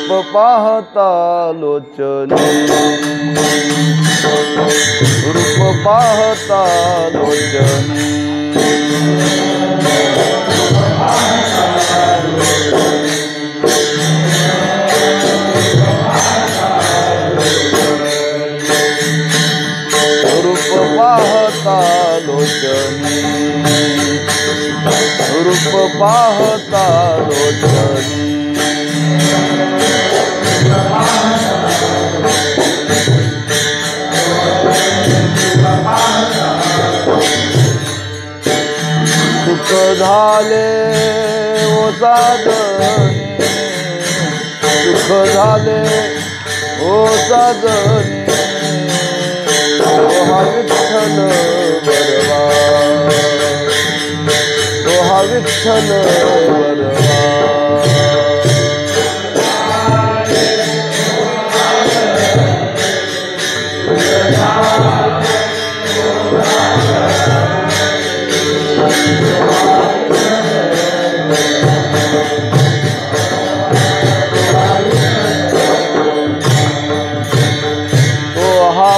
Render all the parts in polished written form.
रूप पाहता लोचनी, रूप पाहता लोचनी, रूप पाहता लोचनी, रूप पाहता लोचनी, सुख झाले ओ साजनी, सुख झाले ओ साजनी, तो हा विठ्ठल बरवा, तो हा विठ्ठल बरवा,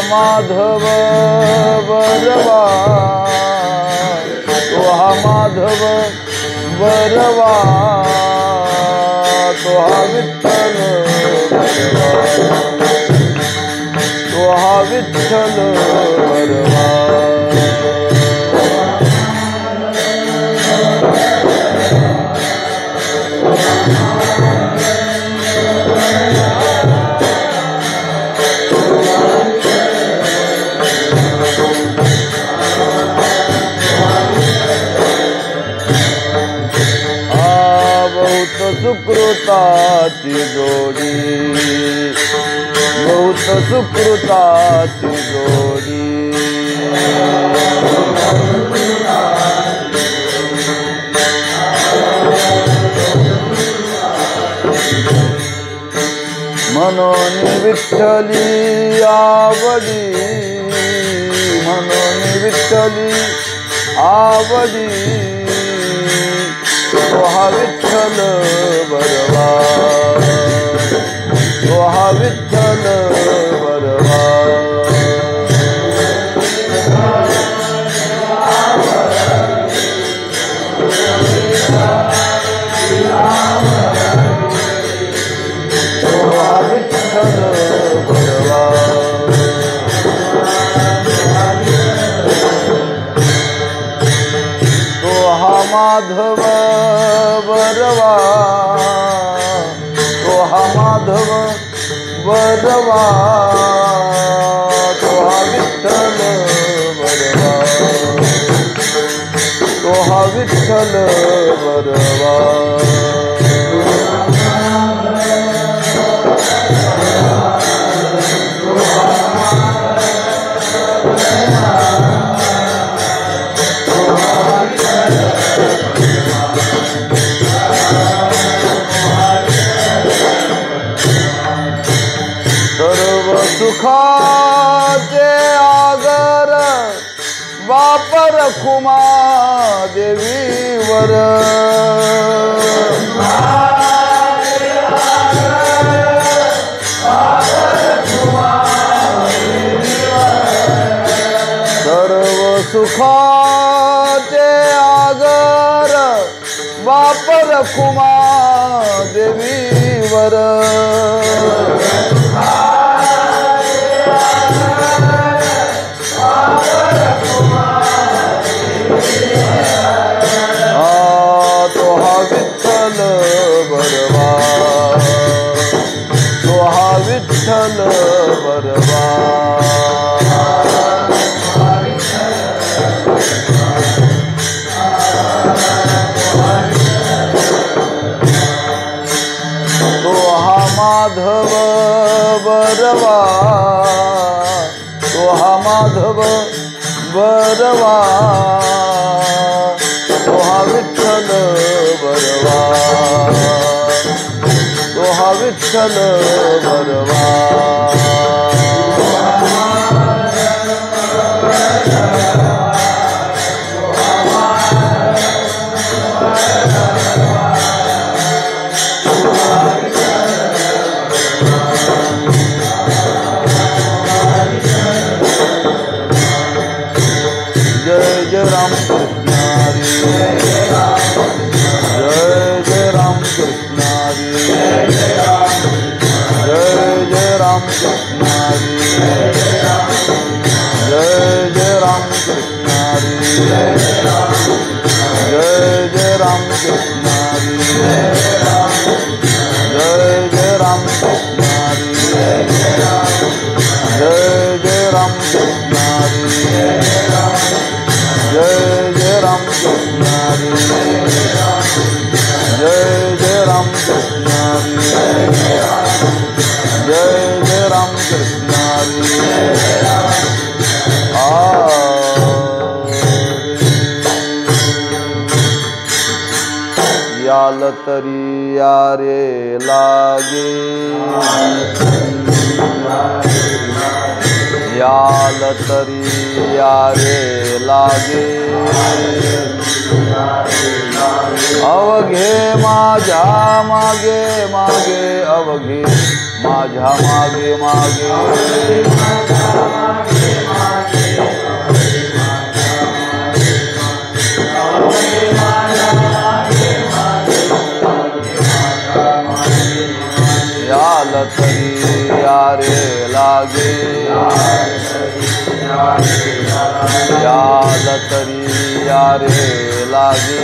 माधव बरवा, तो हा माधव बरवा, तो हा विठ्ठल बरवा, तो हा विठ्ठल बरवा, सुकृताची जोडी, बहुत सुकृताची जोडी, म्हणून विठ्ठली आवडी, म्हणून विठ्ठली आवडी, तो हा विठ्ठल बरवा, तो हा विठ्ठल बरवा, तो हा विठ्ठल बरवा, तो हा माधव बरवा, तो हा माधव बरवा, तो हा विठ्ठल बरवा, तो हा विठ्ठल बरवा, सुखाचे आगर वापर खुमा देवीवर, सर्व सुखाचे आगर वापर खुमा देवीवर, तो हा विठ्ठल बरवा, तो हा विठ्ठल बरवा, तो हा माधव बरवा, तो हा माधव बरवा, तो हा विठ्ठल बरवा, तो हा विठ्ठल बरवा, जय राम कृष्ण हरी जय जय राम कृष्ण हरी जय जय राम कृष्ण हरी जय जय राम कृष्ण हरी जय जय राम कृष्ण हरी जय जय राम कृष्ण हरी जय जय राम कृष्ण हरी जय जय राम कृष्ण हरी याल तरी यारे लागे याल तरी यारे लागे अवघे माझ्या मागे मागे अवघे माझ्या मागे मागे याल तरी यारे लागे याल तरी यारे लागे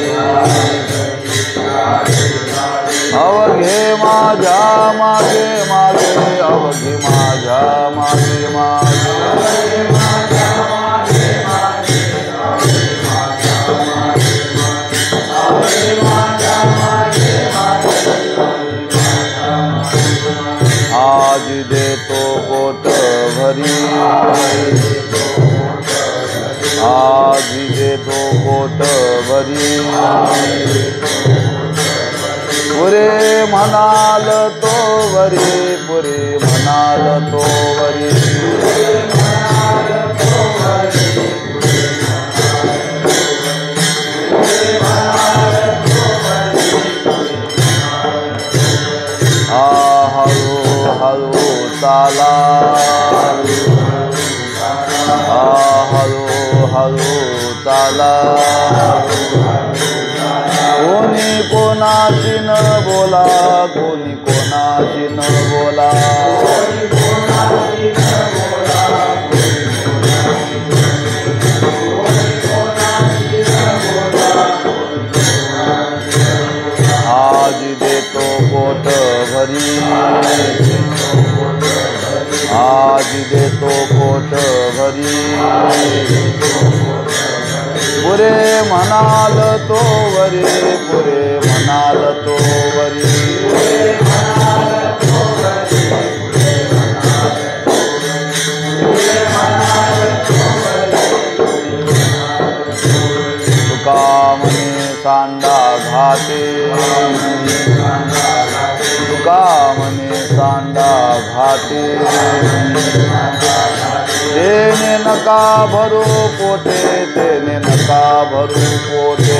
अवघे माझ्या मागे मागे अवघे माझ्या मागे मागे आज देतो पोट भरी आज देतो पोट भरी पुरे म्हणाल तो वरी पुरे म्हणाल तो वरी हळू हळू चाला हळू हळू चाला कोणी कोणाशी न बोला कोणी कोणाशी न बोला आज देतो पोट भरी आज देतो पोट भरी पुरे म्हणाल तो वरी पुरे म्हणाल तो वरी तुका म्हणे सांडा घाटे तुका म्हणे सांडा घाटे तेने नका भरू पोटे तेने नका भरू पोटे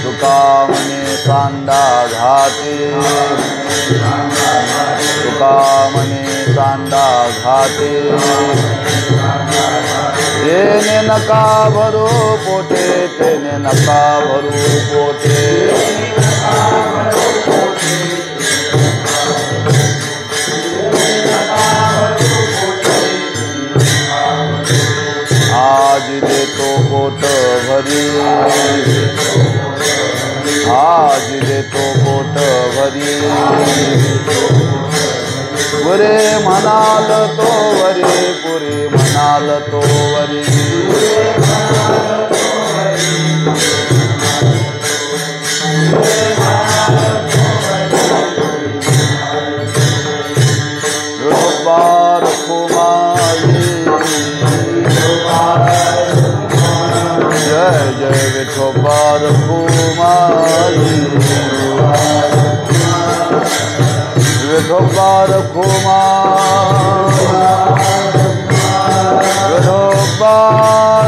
तुका म्हणे सांडा घाटे तुका म्हणे सांडा घाटे तेने नका भरू पोटे तेने नका भरू पोटे आज देतो पोट भरी आज देतो पोट भरी पुरे म्हणाल तो वरी पुरे म्हणाल तो वरी विठोबा रखुमाई जय जय विठोबा रखुमाई विठोबा रखुमाई विठोबा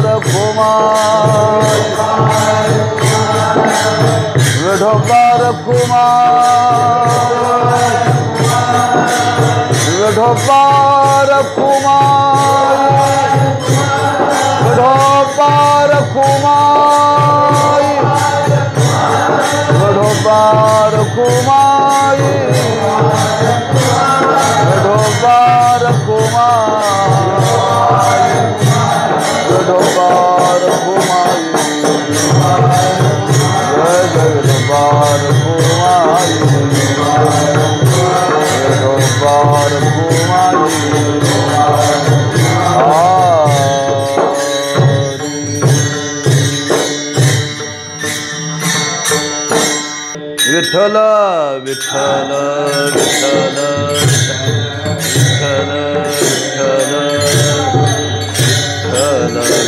रखुमाई विठोबा रखुमाई विठोबा रखुमाई विठ्ठल विठ्ठल विठ्ठल विठ्ठल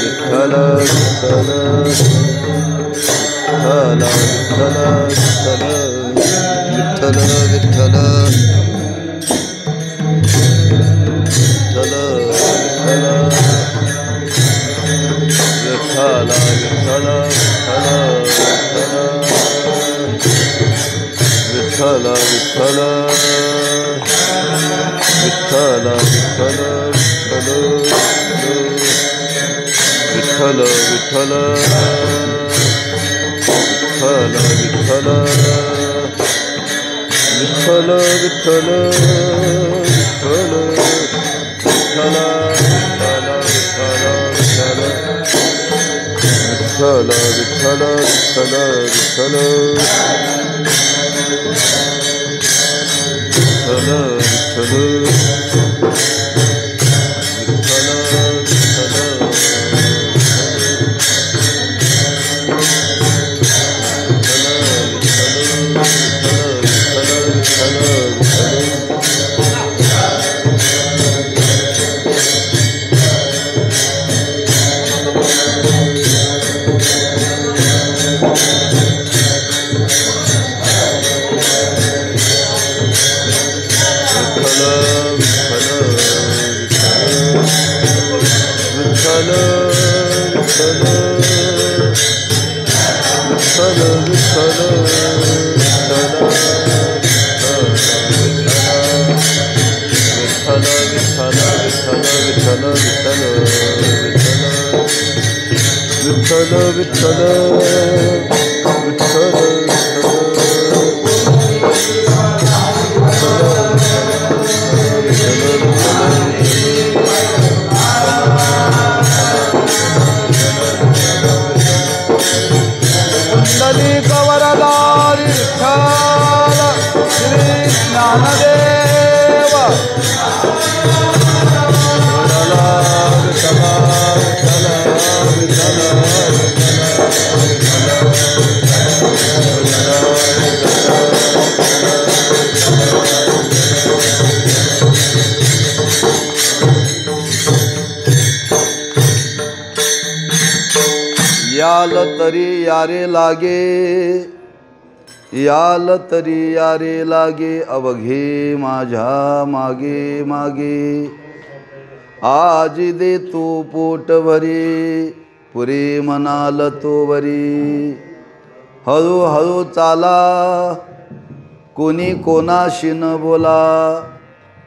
विठ्ठल विठ्ठल विठ्ठल विठ्ठल विठ्ठल विठ्ठल विठ्ठल विठ्ठल विठ्ठल विठ्ठल विठ्ठल विठ्ठल विठ्ठल विठ्ठल विठ्ठल याल तरी यारे लागे, याल तरी यारे लागे, अवघे माझ्या मागे मागे। आज दे तू पोट भरी, पुरे म्हणाल तो वरी। हळू हळू चाला, कोणी कोणाशी न बोला।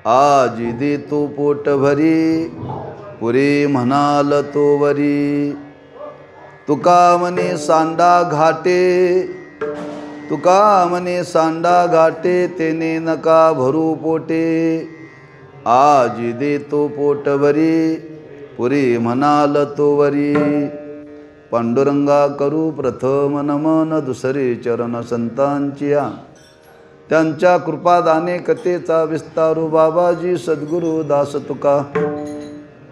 आज दे तू पोट भरी, पुरे म्हणाल तो वरी। तुका म्हणे सांडा घाटे, तुका म्हणे सांडा घाटे, तेने नका भरू पोटे। आज देतो पोट भरी, पुरी म्हणाल तो वरी। पांडुरंगा करू प्रथम नमन, दुसरे चरण संतांचिया। त्यांच्या कृपादाने कथेचा विस्तारू, बाबाजी सद्गुरु दास तुका।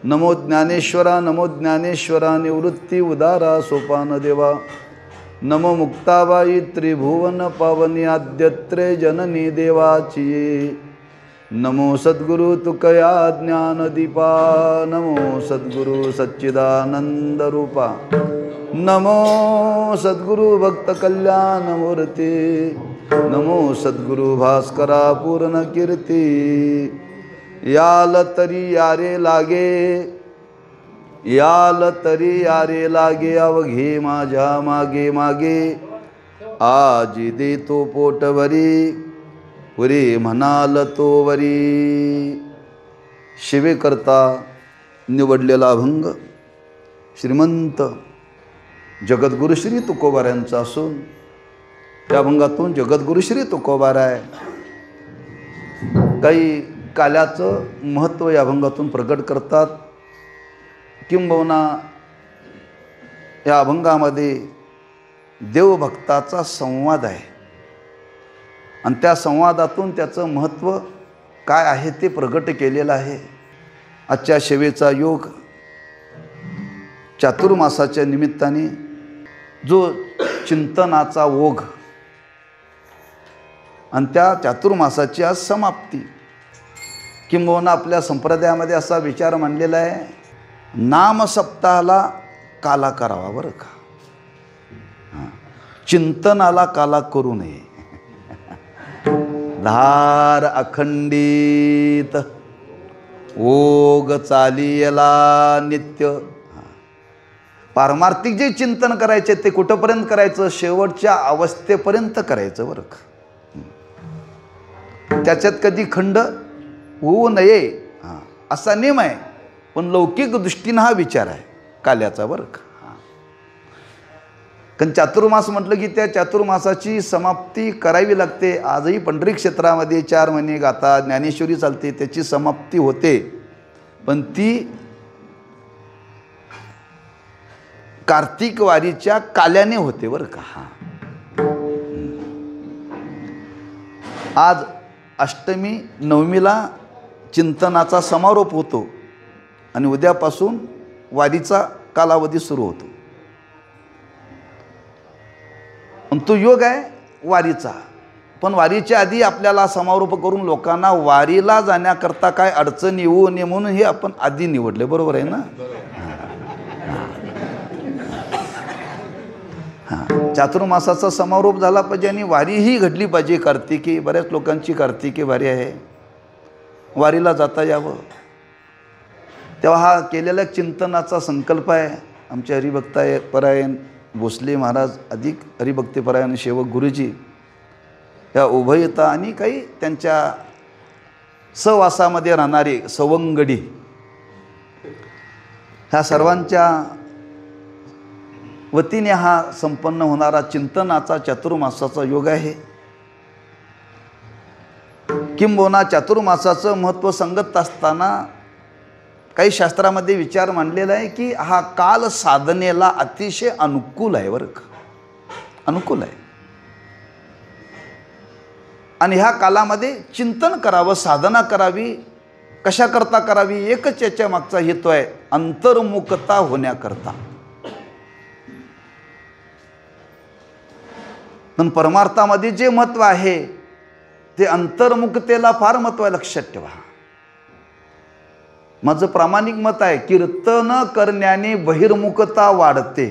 नमो ज्ञानेश्वरा, नमो ज्ञानेश्वरा, निवृत्ती उदारा सोपान देवा। नमो मुक्ताबाई त्रिभुवन पावनी, आद्यत्रे जननी देवाची। नमो सद्गुरु तुकया ज्ञानदीपा, नमो सद्गुरु सच्चिदानंद रूपा। नमो सद्गुरु भक्त कल्याण मूर्ती, नमो सद्गुरु भास्करा पूर्ण कीर्ती। याल तरी यारे लागे, याल तरी यारे लागे, अवघे माझ्या मागे मागे। आज देतो पोट भरी, पुरी म्हणाल तो वरी। शिवेकरता निवडलेला अभंग श्रीमंत जगद्गुरु श्री तुकोबारायांचा असून त्या अभंगातून जगद्गुरु श्री तुकोबाराय काही काल्याचं महत्त्व या अभंगातून प्रकट करतात। किंबहुना या अभंगामध्ये देवभक्ताचा संवाद आहे आणि त्या संवादातून त्याचं महत्त्व काय आहे ते प्रकट केलेलं आहे। आजच्या सेवेचा योग चातुर्मासाच्या निमित्ताने जो चिंतनाचा ओघ आणि त्या चातुर्मासाची आज समाप्ती. किंबहुना आपल्या संप्रदायामध्ये असा विचार मांडलेला आहे, नामसप्ताहाला काला करावा बरं का, चिंतनाला काला करू नये. धार अखंडित ओग चालियला नित्य. पारमार्थिक जे चिंतन करायचे ते कुठंपर्यंत करायचं, शेवटच्या अवस्थेपर्यंत करायचं बरं का. त्याच्यात कधी खंड होऊ नये असा नियम आहे. पण लौकिक दृष्टीनं हा विचार आहे काल्याचा बरं का. कारण चातुर्मास म्हटलं की त्या चातुर्मासाची समाप्ती करावी लागते. आजही पंढरी क्षेत्रामध्ये 4 महिने गाथा ज्ञानेश्वरी चालते, त्याची समाप्ती होते. पण ती कार्तिक वारीच्या काल्याने होते बरं का. आज अष्टमी नवमीला चिंतनाचा समारोप होतो आणि उद्यापासून वारीचा कालावधी सुरू होतो. तो योग आहे वारीचा. पण वारीच्या आधी आपल्याला समारोप करून लोकांना वारीला जाण्याकरता काय अडचण येऊ नये म्हणून हे आपण आधी निवडले. बरोबर आहे ना. चातुर्मासाचा समारोप झाला पाहिजे आणि वारीही घडली पाहिजे. कार्तिकी बऱ्याच लोकांची कार्तिकी वारी आहे, वारीला जाता यावं. तेव्हा हा केलेल्या चिंतनाचा संकल्प आहे. आमचे हरिभक्तपरायण भोसले महाराज, अधिक हरिभक्तीपरायण सेवक गुरुजी, या उभयता आणि काही त्यांच्या सहवासामध्ये राहणारे सवंगडी, ह्या सर्वांच्या वतीने हा संपन्न होणारा चिंतनाचा चातुर्मासाचा योग आहे. किंबहुना चातुर्मासाचं महत्त्व सांगत असताना काही शास्त्रामध्ये विचार मांडलेला आहे की हा काल साधनेला अतिशय अनुकूल आहे बरं का, अनुकूल आहे. आणि ह्या कालामध्ये चिंतन करावं, साधना करावी. कशाकरता करावी, एकच याच्या मागचा हेतू आहे, अंतर्मुखता होण्याकरता. पण परमार्थामध्ये जे महत्त्व आहे ते अंतर्मुखतेला फार महत्त्व आहे, लक्षात ठेवा. माझं प्रामाणिक मत आहे, कीर्तन करण्याने बहिर्मुखता वाढते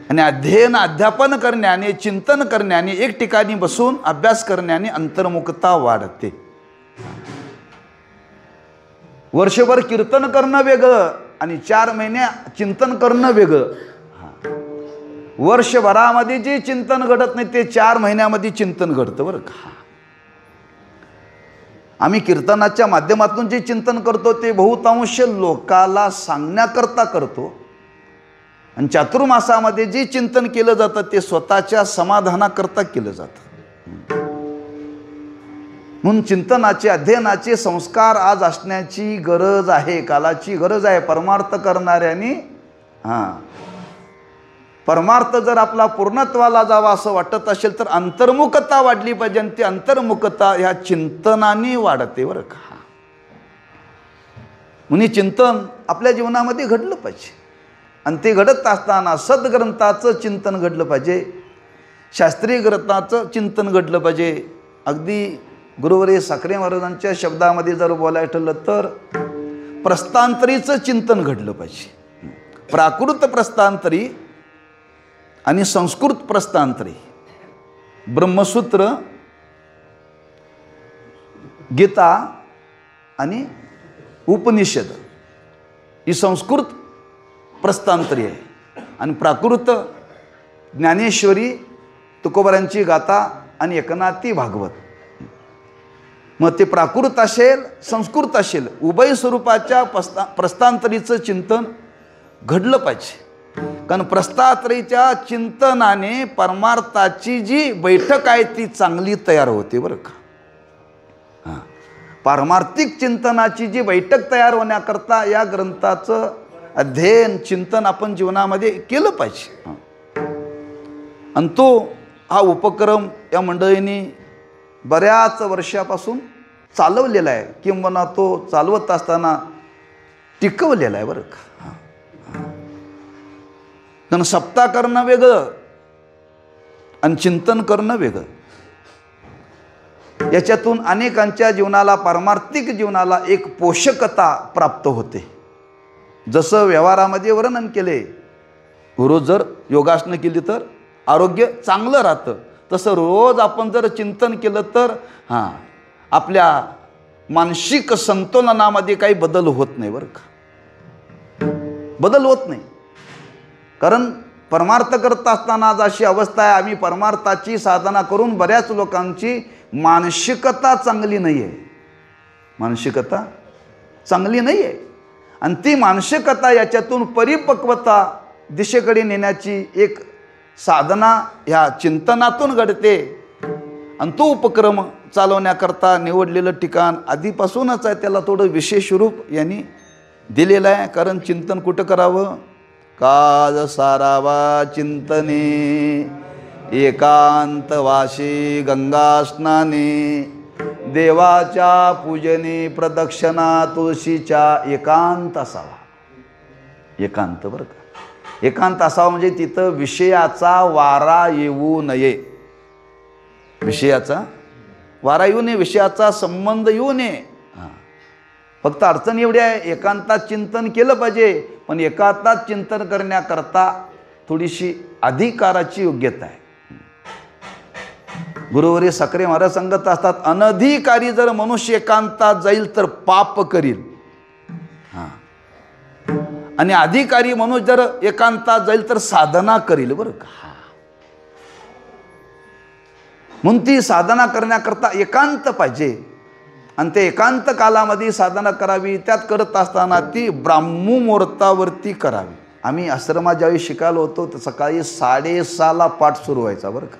आणि अध्ययन अध्यापन करण्याने, चिंतन करण्याने, एक ठिकाणी बसून अभ्यास करण्याने अंतर्मुखता वाढते. वर्षभर कीर्तन करणं वेगळं आणि 4 महिने चिंतन करणं वेगळं. वर्षभरामध्ये जे चिंतन घडत नाही ते 4 महिन्यामध्ये चिंतन घडतं बरं का. आम्ही कीर्तनाच्या माध्यमातून जे चिंतन करतो ते बहुतांश लोकाला सांगण्याकरता करतो आणि चातुर्मासामध्ये जे चिंतन केलं जातं ते स्वतःच्या समाधानाकरता केलं जातं. म्हणून चिंतनाचे, अध्ययनाचे संस्कार आज असण्याची गरज आहे, कालाची गरज आहे. परमार्थ करणाऱ्यांनी परमार्थ जर आपला पूर्णत्वाला जावा असं वाटत असेल तर अंतर्मुखता वाढली पाहिजे आणि ती अंतर्मुखता ह्या चिंतनाने वाढते बरं का. म्हणून चिंतन आपल्या जीवनामध्ये घडलं पाहिजे आणि ते घडत असताना सद्ग्रंथाचं चिंतन घडलं पाहिजे, शास्त्रीय ग्रंथाचं चिंतन घडलं पाहिजे. अगदी गुरुवर्य साखरे महाराजांच्या शब्दामध्ये जर बोलायचं ठरलं तर प्रस्थांतरीचं चिंतन घडलं पाहिजे. प्राकृत प्रस्थांतरी आणि संस्कृत प्रस्थांतरी, ब्रह्मसूत्र, गीता आणि उपनिषद ही संस्कृत प्रस्थांतरी आहे आणि प्राकृत ज्ञानेश्वरी, तुकोबारांची गाथा आणि एकनाथी भागवत. मग ते प्राकृत असेल संस्कृत असेल, उभय स्वरूपाच्या प्रस्थांतरीचं चिंतन घडलं पाहिजे. कारण प्रस्थांतरीच्या चिंतनाने परमार्थाची जी बैठक आहे ती चांगली तयार होते बरं का. पारमार्थिक चिंतनाची जी बैठक तयार होण्याकरता या ग्रंथाचं अध्ययन, चिंतन आपण जीवनामध्ये केलं पाहिजे. आणि तो हा उपक्रम या मंडळींनी बऱ्याच वर्षापासून चालवलेला आहे किंवा तो चालवत असताना टिकवलेला आहे बरं का. कारण सप्ताह करणं वेगळं आणि चिंतन करणं वेगळं. याच्यातून अनेकांच्या जीवनाला, पारमार्थिक जीवनाला एक पोषकता प्राप्त होते. जसं व्यवहारामध्ये वर्णन केले, रोज जर योगासनं केली तर आरोग्य चांगलं राहतं, तसं रोज आपण जर चिंतन केलं तर आपल्या मानसिक संतुलनामध्ये काही बदल होत नाही बरं का, बदल होत नाही. कारण परमार्थ करत असताना आज अशी अवस्था आहे, आम्ही परमार्थाची साधना करून बऱ्याच लोकांची मानसिकता चांगली नाही आहे, मानसिकता चांगली नाही आहे. आणि ती मानसिकता याच्यातून परिपक्वता दिशेकडे नेण्याची एक साधना ह्या चिंतनातून घडते. आणि तो उपक्रम चालवण्याकरता निवडलेलं ठिकाण आधीपासूनच आहे, त्याला थोडं विशेष रूप यांनी दिलेलं आहे. कारण चिंतन कुठं करावं? काज सारावा चिंतने, एकांतवासी गंगा स्नाने, देवाच्या पूजने प्रदक्षिणा तुळशीच्या एकांत असावा. एकांत बरं का, एकांत असावा म्हणजे तिथं विषयाचा वारा येऊ नये, विषयाचा वारा येऊ नये, विषयाचा संबंध येऊ नये. फक्त अडचण एवढी आहे, एकांतात चिंतन केलं पाहिजे, पण एकांतात चिंतन करण्याकरता थोडीशी अधिकाराची योग्यता आहे. गुरुवर्य साखरे महाराज सांगत असतात, अनधिकारी जर मनुष्य एकांतात जाईल तर पाप करील, आणि अधिकारी मनुष्य जर एकांतात जाईल तर साधना करील बरं का. म्हणून ती साधना करण्याकरता एकांत पाहिजे, आणि ते एकांत कालामध्ये साधना करावी. त्यात करत असताना ती ब्राह्ममुहूर्तावरती करावी. आम्ही आश्रमात ज्यावेळी शिकायला होतो तर सकाळी 6:30ला पाठ सुरू व्हायचा बरं का.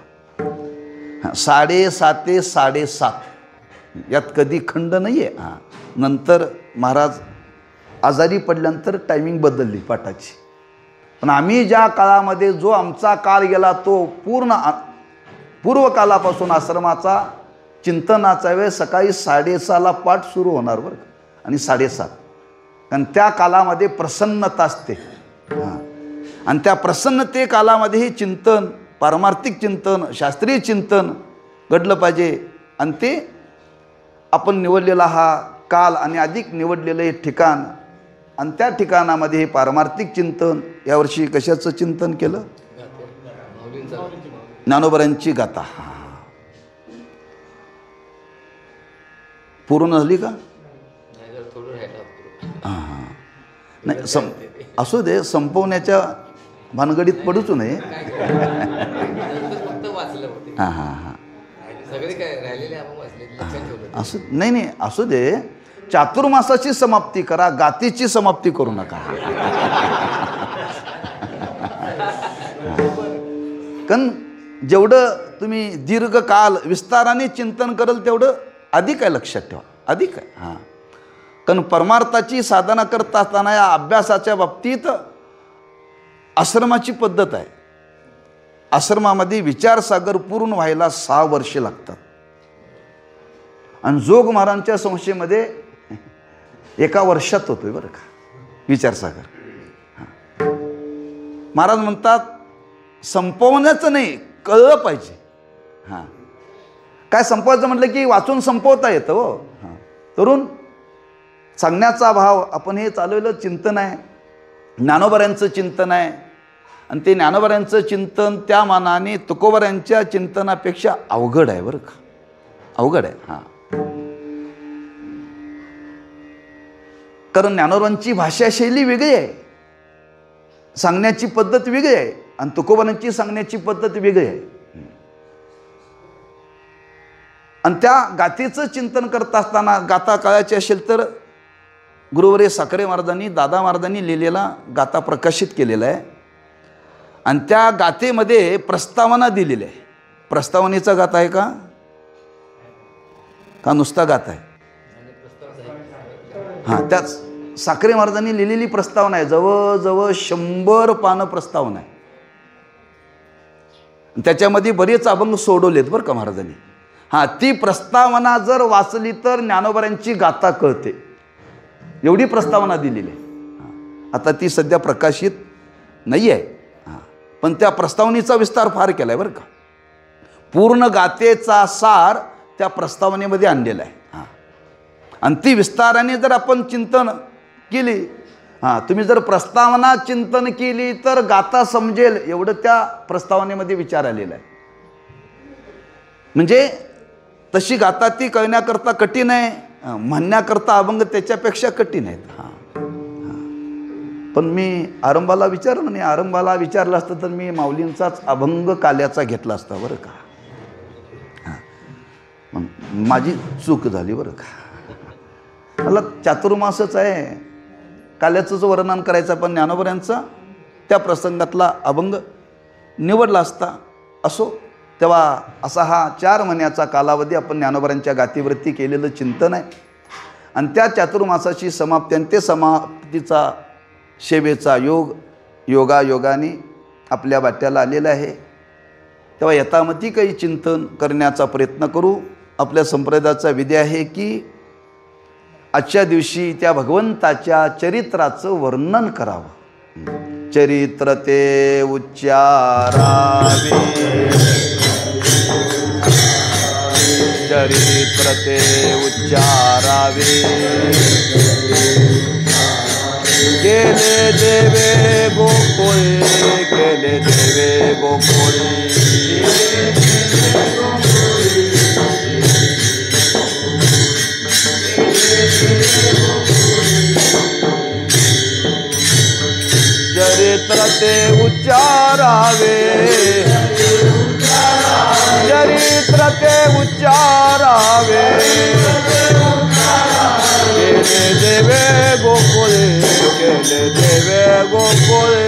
6:30 ते 7:30 यात कधी खंड नाही आहे. नंतर महाराज आजारी पडल्यानंतर टायमिंग बदलली पाठाची. पण आम्ही ज्या काळामध्ये जो आमचा काळ गेला तो पूर्वकालापासून आश्रमाचा चिंतनाचा वेळ सकाळी 6:30ला पाठ सुरू होणार बरं का, आणि 7:30. कारण त्या कालामध्ये प्रसन्नता असते, आणि त्या प्रसन्नते कालामध्येही चिंतन, पारमार्थिक चिंतन, शास्त्रीय चिंतन घडलं पाहिजे. आणि ते आपण निवडलेला हा काल आणि अधिक निवडलेलं हे ठिकाण, आणि त्या ठिकाणामध्ये हे पारमार्थिक चिंतन. यावर्षी कशाचं चिंतन केलं? ज्ञानोबांची गाथा. पूर्ण झाली का? नाही, असू दे, संपवण्याच्या भानगडीत पडूच नये. असू नाही, असू दे. चातुर्मासाची समाप्ती करा, गातीची समाप्ती करू नका. कारण जेवढं तुम्ही दीर्घकाल विस्ताराने चिंतन कराल तेवढं अधिक आहे, लक्षात ठेवा, अधिक आहे. कारण परमार्थाची साधना करत असताना या अभ्यासाच्या बाबतीत आश्रमाची पद्धत आहे. आश्रमामध्ये विचारसागर पूर्ण व्हायला 6 वर्षे लागतात. आणि जोग महाराजांच्या संस्थेमध्ये 1 वर्षात होतोय बरं का विचारसागर. महाराज म्हणतात संपवण्याचं नाही, कळलं पाहिजे. काय संपवायचं म्हटलं की वाचून संपवता येतं हो. तरुण सांगण्याचा भाव, आपण हे चालवलेलं चिंतन आहे, ज्ञानोबांचं चिंतन आहे. आणि ते ज्ञानोबांचं चिंतन त्या मानाने तुकोबांच्या चिंतनापेक्षा अवघड आहे बरं का, अवघड आहे. कारण ज्ञानोबांची भाषाशैली वेगळी आहे, सांगण्याची पद्धत वेगळी आहे, आणि तुकोबांची सांगण्याची पद्धत वेगळी आहे. आणि त्या गाथेचं चिंतन करत असताना, गाथा कळायची असेल तर गुरुवर्य साखरे महाराजांनी, दादा महाराजांनी लिहिलेला गाथा प्रकाशित केलेला आहे. आणि त्या गाथेमध्ये प्रस्तावना दिलेली आहे. प्रस्तावनेचा गाथा आहे का नुसता गाथा आहे? त्याच साखरे महाराजांनी लिहिलेली प्रस्तावना आहे. जवळजवळ 100 पानं प्रस्तावना आहे. त्याच्यामध्ये बरेच अभंग सोडवलेत बरं का महाराजांनी. ती प्रस्तावना जर वाचली तर ज्ञानोबांची गाथा कळते, एवढी प्रस्तावना दिलेली आहे. आता ती सध्या प्रकाशित नाही आहे, पण त्या प्रस्तावनेचा विस्तार फार केला आहे बरं का. पूर्ण गाथेचा सार त्या प्रस्तावनेमध्ये आणलेला आहे. हां, आणि ती विस्ताराने जर आपण चिंतन केली, हां, तुम्ही जर प्रस्तावना चिंतन केली तर गाथा समजेल एवढं त्या प्रस्तावनेमध्ये विचार आलेला आहे. म्हणजे तशी गाथा ती कळण्याकरता कठीण आहे, म्हणण्याकरता अभंग त्याच्यापेक्षा कठीण आहेत. हां, पण मी आरंभाला विचारलं नाही, आरंभाला विचारलं असतं तर मी माऊलींचाच अभंग काल्याचा घेतला असता बरं का. हां, माझी चूक झाली बरं का. मला चातुर्मासच आहे, काल्याचंच वर्णन करायचं, पण ज्ञानोबऱ्यांचा त्या प्रसंगातला अभंग निवडला असता. असो, तेव्हा असा हा 4 महिन्याचा कालावधी आपण ज्ञानोबऱ्यांच्या गाथेवरती केलेलं चिंतन आहे. आणि त्या चातुर्मासाची समाप्ती आणि ते समाप्तीचा सेवेचा योग योगायोगाने आपल्या वाट्याला आलेला आहे. तेव्हा यथामती काही चिंतन करण्याचा प्रयत्न करू. आपल्या संप्रदायाचा विधी आहे की आजच्या दिवशी त्या भगवंताच्या चरित्राचं वर्णन करावं. चरित्र ते उच्चारावे, चरित्र ते उच्चारावे, गेले देवे गोकुळे, गेले देवे गोकुळे. चरित्र ते उच्चारावे, चरित्र ते उच्चारावे, केले देवे गोकुळे, केले देवे गोकुळे.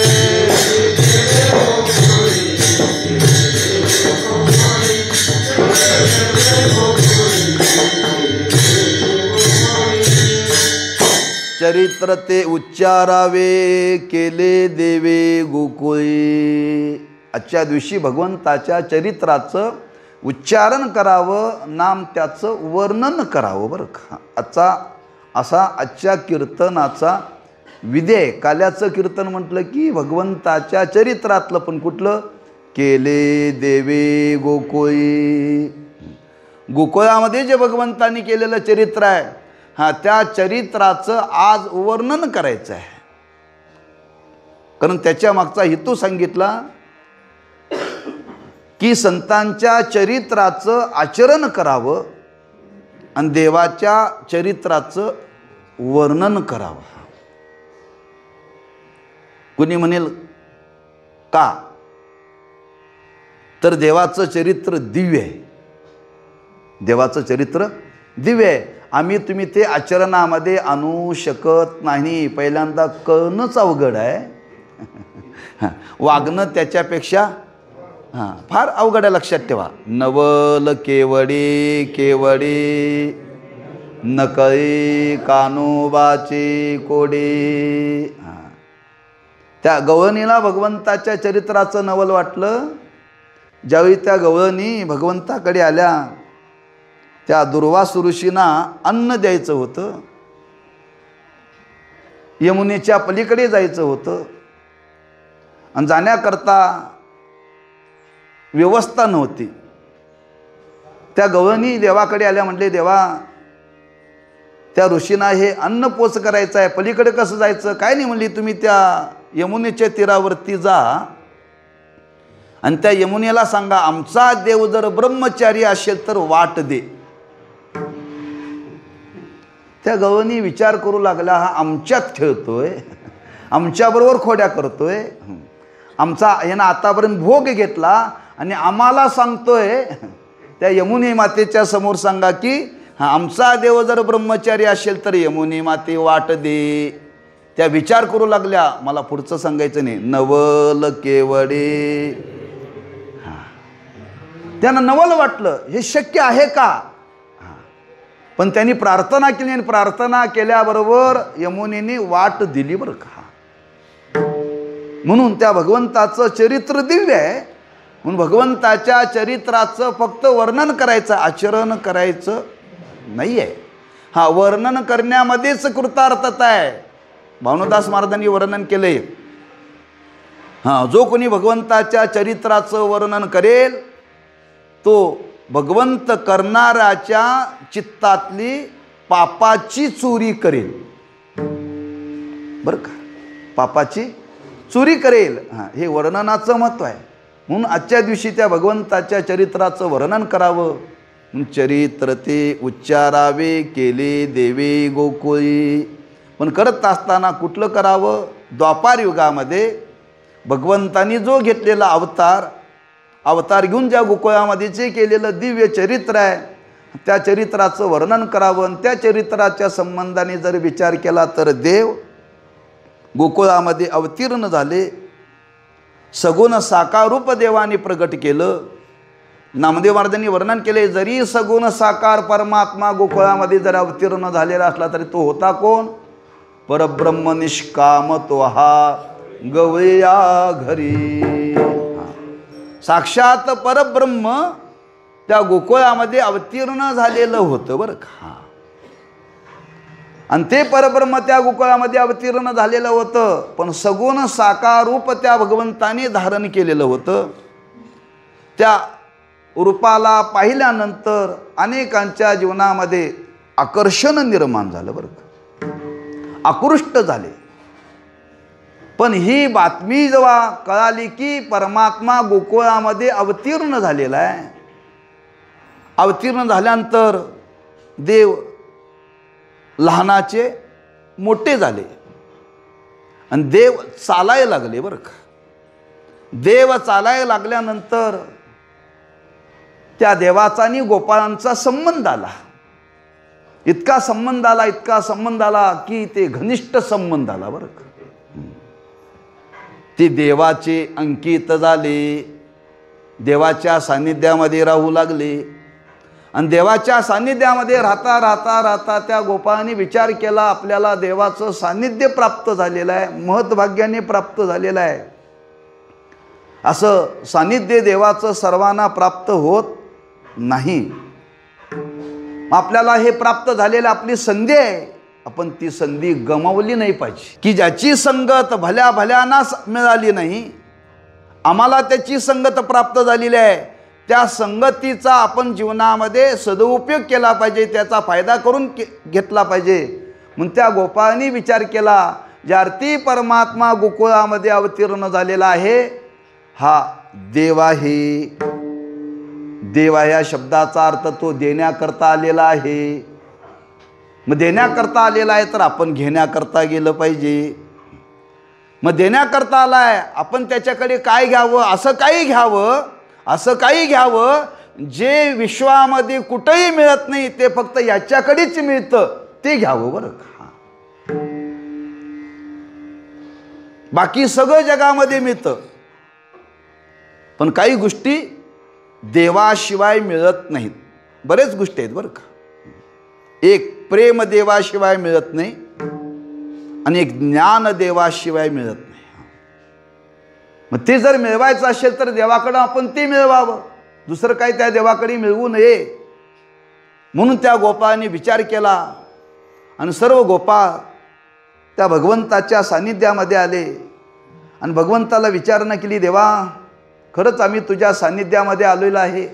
चरित्र ते उच्चारावे, केले देवे गोकुळे. आजच्या दिवशी भगवंताच्या चरित्राचं उच्चारण करावं, नाम त्याचं वर्णन करावं बरं का. आजच्या कीर्तनाचा विधेय. काल्याचं कीर्तन म्हटलं की भगवंताच्या चरित्रातलं, पण कुठलं? केले देवे गोकुळी. गोकुळामध्ये जे भगवंतांनी केलेलं चरित्र आहे, हां, त्या चरित्राचं आज वर्णन करायचं आहे. कारण त्याच्या मागचा हेतू सांगितला की संतांच्या चरित्राचं आचरण करावं आणि देवाच्या चरित्राचं वर्णन करावं. कुणी म्हणेल का? तर देवाचं चरित्र दिव्य आहे, देवाचं चरित्र दिव्य आहे. आम्ही तुम्ही ते आचरणामध्ये आणू शकत नाही. पहिल्यांदा कळणंच अवघड आहे, वागणं त्याच्यापेक्षा फार अवघड आहे. लक्षात ठेवा. नवल केवडी केवडी, नकळी कानोबाची कोडी. त्या गवळणीला भगवंताच्या चरित्राचं नवल वाटलं. ज्यावेळी त्या गवळणी भगवंताकडे आल्या, त्या दुर्वासु ऋषींना अन्न द्यायचं होतं, यमुनेच्या पलीकडे जायचं होतं, आणि जाण्याकरता व्यवस्था नव्हती. त्या गवळणी देवाकडे आल्या. म्हटले, देवा, त्या ऋषींना हे अन्न पोच करायचं आहे, पलीकडे कसं जायचं? काय नाही म्हणली, तुम्ही त्या यमुनेच्या तीरावरती जा आणि त्या यमुनेला सांगा, आमचा देव जर ब्रह्मचारी असेल तर वाट दे. त्या गवळणी विचार करू लागला, हा आमच्यात खेळतोय, आमच्याबरोबर खोड्या करतोय, आमचा यानं आतापर्यंत भोग घेतला आणि आम्हाला सांगतोय त्या यमुने मातेच्या समोर सांगा की आमचा देव जर ब्रह्मचारी असेल तर यमुने माते वाट दे. त्या विचार करू लागल्या, मला पुढचं सांगायचं नाही. नवल केवडे. त्यांना नवल वाटलं, हे शक्य आहे का? पण त्यांनी प्रार्थना केली आणि प्रार्थना केल्याबरोबर यमुनेने वाट दिली बरं का. म्हणून त्या भगवंताचं चरित्र दिव्य आहे. म्हणून भगवंताच्या चरित्राचं फक्त वर्णन करायचं, आचरण करायचं नाही आहे. हा, वर्णन करण्यामध्येच कृतार्थता आहे. भावनदास महाराजांनी वर्णन केले. हां, जो कोणी भगवंताच्या चरित्राचं वर्णन करेल तो भगवंत करणाऱ्याच्या चित्तातली पापाची चोरी करेल बरं का, पापाची चोरी करेल. हां, हे वर्णनाचं महत्त्व आहे. म्हणून आजच्या दिवशी त्या भगवंताच्या चरित्राचं वर्णन करावं. चरित्र ते उच्चारावे केले देवे गोकुळी. पण करत असताना कुठलं करावं? द्वापार युगामध्ये भगवंतांनी जो घेतलेला अवतार घेऊन ज्या गोकुळामध्ये जे केलेलं दिव्य चरित्र आहे त्या चरित्राचं वर्णन करावं. आणि त्या चरित्राच्या संबंधाने जर विचार केला तर देव गोकुळामध्ये अवतीर्ण झाले. सगुण साकार रूप देवाने प्रगट केलं. नामदेव महाराजांनी वर्णन केले, जरी सगुण साकार परमात्मा गोकुळामध्ये जर अवतीर्ण झालेला असला तरी तो होता कोण? परब्रह्म निष्काम तो हा गवळ्या घरी. साक्षात परब्रह्म त्या गोकुळामध्ये अवतीर्ण झालेलं होतं बरं का. आणि ते परब्रह्म त्या गोकुळामध्ये अवतीर्ण झालेलं होतं. पण सगुण साकार रूप त्या भगवंताने धारण केलेलं होतं. त्या रूपाला पाहिल्यानंतर अनेकांच्या जीवनामध्ये आकर्षण निर्माण झालं बरं का, आकृष्ट झाले. पण ही बातमी जेव्हा कळाली की परमात्मा गोकुळामध्ये अवतीर्ण झालेला आहे, अवतीर्ण झाल्यानंतर देव लहानाचे मोठे झाले आणि देव चालायला लागले बरं का. देव चालायला लागल्यानंतर त्या देवाचा आणि गोपाळांचा संबंध आला. इतका संबंध आला की ते घनिष्ठ संबंध आला बरं का. ते देवाचे अंकित झाले, देवाच्या सान्निध्यामध्ये राहू लागले. आणि देवाच्या सान्निध्यामध्ये राहता त्या गोपाळांनी विचार केला, आपल्याला देवाचं सान्निध्य प्राप्त झालेलं आहे, महत्भाग्याने प्राप्त झालेलं आहे. असं सान्निध्य देवाचं सर्वांना प्राप्त होत नाही. आपल्याला हे प्राप्त झालेलं आपली संधी आहे, आपण ती संधी गमावली नाही पाहिजे. की ज्याची संगत भल्या भल्याना मिळाली नाही, आम्हाला त्याची संगत प्राप्त झालेली आहे, त्या संगतीचा आपण जीवनामध्ये सदुपयोग केला पाहिजे, त्याचा फायदा करून घेतला पाहिजे. म्हणून त्या गोपाळांनी विचार केला, ज्यार्थी परमात्मा गोकुळामध्ये अवतीर्ण झालेला आहे हा देव आहे. देवा या शब्दाचा अर्थ तो देण्याकरता आलेला आहे. मग देण्याकरता आलेला आहे तर आपण घेण्याकरता गेलं पाहिजे. मग देण्याकरता आलाय, आपण त्याच्याकडे काय घ्यावं? असं काही घ्यावं जे विश्वामध्ये कुठेही मिळत नाही, ते फक्त याच्याकडेच मिळतं, ते घ्यावं बरं का. बाकी सगळं जगामध्ये मिळतं, पण काही गोष्टी देवाशिवाय मिळत नाहीत. बरेच गोष्टी आहेत बरं का. एक प्रेम देवाशिवाय मिळत नाही आणि एक ज्ञान देवाशिवाय मिळत नाही. मग ते जर मिळवायचं असेल तर देवाकडं आपण ते मिळवावं, दुसरं काही त्या देवाकडे मिळवू नये. म्हणून त्या गोपाळांनी विचार केला आणि सर्व गोपाळ त्या भगवंताच्या सान्निध्यामध्ये आले आणि भगवंताला विचारणा केली, देवा खरंच आम्ही तुझ्या सान्निध्यामध्ये आलेलो आहे.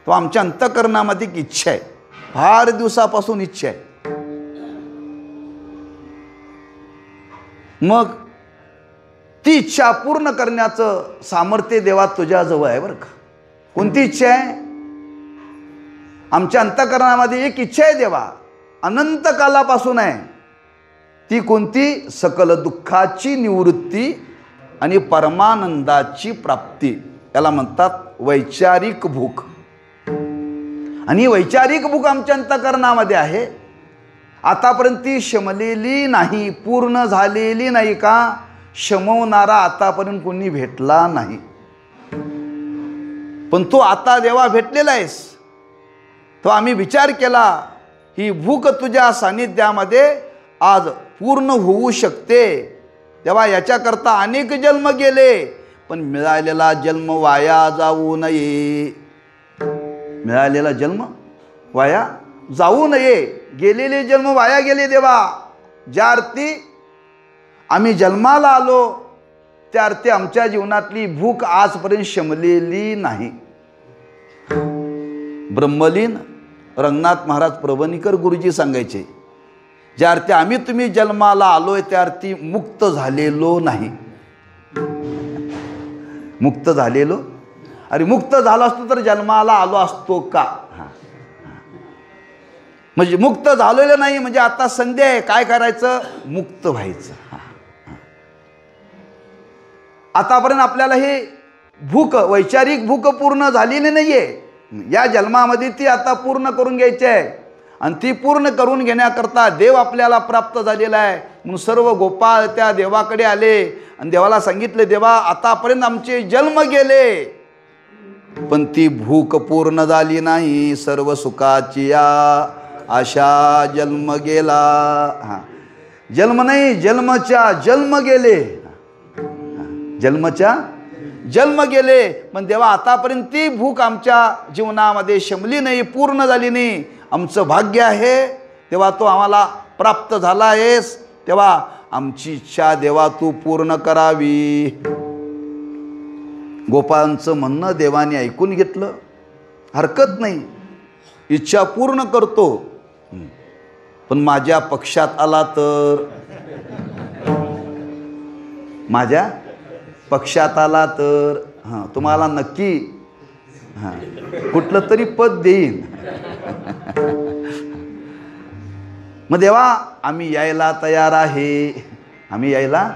तो आमच्या अंतःकरणामध्ये एक इच्छा आहे, फार दिवसापासून इच्छा आहे. मग ती इच्छा पूर्ण करण्याचं सामर्थ्य देवा तुझ्याजवळ आहे बरं का. कोणती इच्छा आहे? आमच्या अंतःकरणामध्ये एक इच्छा आहे देवा, अनंत कालापासून आहे. ती कोणती? सकल दुःखाची निवृत्ती आणि परमानंदाची प्राप्ती. याला म्हणतात वैचारिक भूक. आणि वैचारिक भूक आमच्या अंतःकरणामध्ये आहे. आतापर्यंत ती शमलेली नाही, पूर्ण झालेली नाही. का? शमवणारा आतापर्यंत कोणी भेटला नाही. पण तू आता देवा भेटलेला आहेस. तो आम्ही विचार केला, ही भूक तुझ्या सान्निध्यामध्ये आज पूर्ण होऊ शकते. तेव्हा याच्याकरता अनेक जन्म गेले, पण मिळालेला जन्म वाया जाऊ नये. मिळालेला जन्म वाया जाऊ नये. गेलेले जन्म वाया गेले देवा. ज्या अर्थी आम्ही जन्माला आलो त्या अर्थी आमच्या जीवनातली भूक आजपर्यंत शमलेली नाही. ब्रह्मलीन रंगनाथ महाराज प्रभणीकर गुरुजी सांगायचे, ज्या अर्थी आम्ही तुम्ही जन्माला आलोय त्या अर्थी मुक्त झालेलो नाही. मुक्त झालेलो, अरे मुक्त झालो असतो तर जन्माला आलो असतो का? म्हणजे मुक्त झालेलं नाही म्हणजे आता संधी आहे, काय करायचं? मुक्त व्हायचं. आतापर्यंत आपल्याला हे भूक, वैचारिक भूक पूर्ण झालेली नाहीये. या जन्मामध्ये ती आता पूर्ण करून घ्यायची आहे. आणि ती पूर्ण करून घेण्याकरता देव आपल्याला प्राप्त झालेला आहे. म्हणून सर्व गोपाळ त्या देवाकडे आले आणि देवाला सांगितले, देवा आतापर्यंत आमचे जन्म गेले पण ती भूक पूर्ण झाली नाही. सर्व सुखाची या आशा जन्म गेला. जन्म नाही, जन्मच्या जन्म गेले. जन्मच्या जन्म गेले पण देवा आतापर्यंत ती भूक आमच्या जीवनामध्ये शमली नाही, पूर्ण झाली नाही. आमचं भाग्य आहे तेव्हा तो आम्हाला प्राप्त झाला आहेस, तेव्हा आमची इच्छा देवा तू पूर्ण करावी. गोपाळांचं म्हणणं देवाने ऐकून घेतलं. हरकत नाही, इच्छा पूर्ण करतो, पण माझ्या पक्षात आला तर, माझ्या पक्षात आला तर तुम्हाला नक्की कुठलं तरी पद देईन. मग देवा आम्ही यायला तयार आहे, आम्ही यायला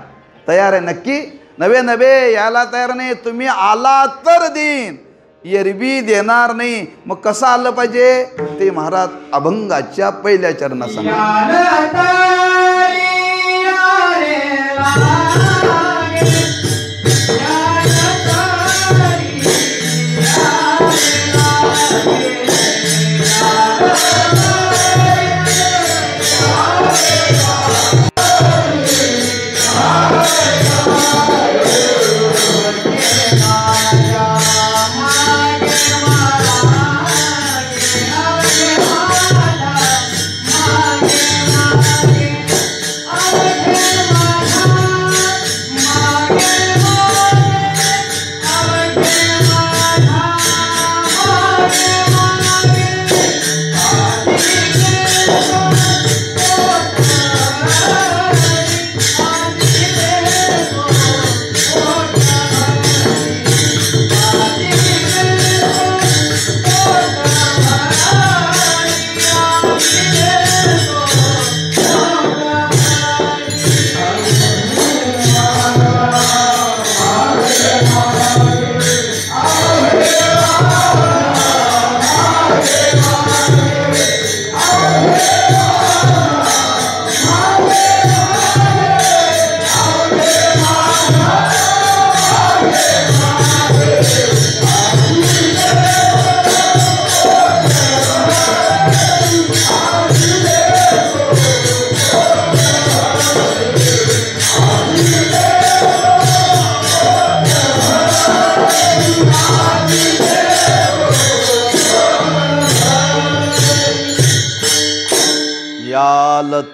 तयार आहे. नक्की नव्हे नव्हे यायला तयार नाही, तुम्ही आला तर देईन, एरवी देणार नाही. मग कसं आलं पाहिजे ते महाराज अभंगाच्या पहिल्या चरणात सांगा.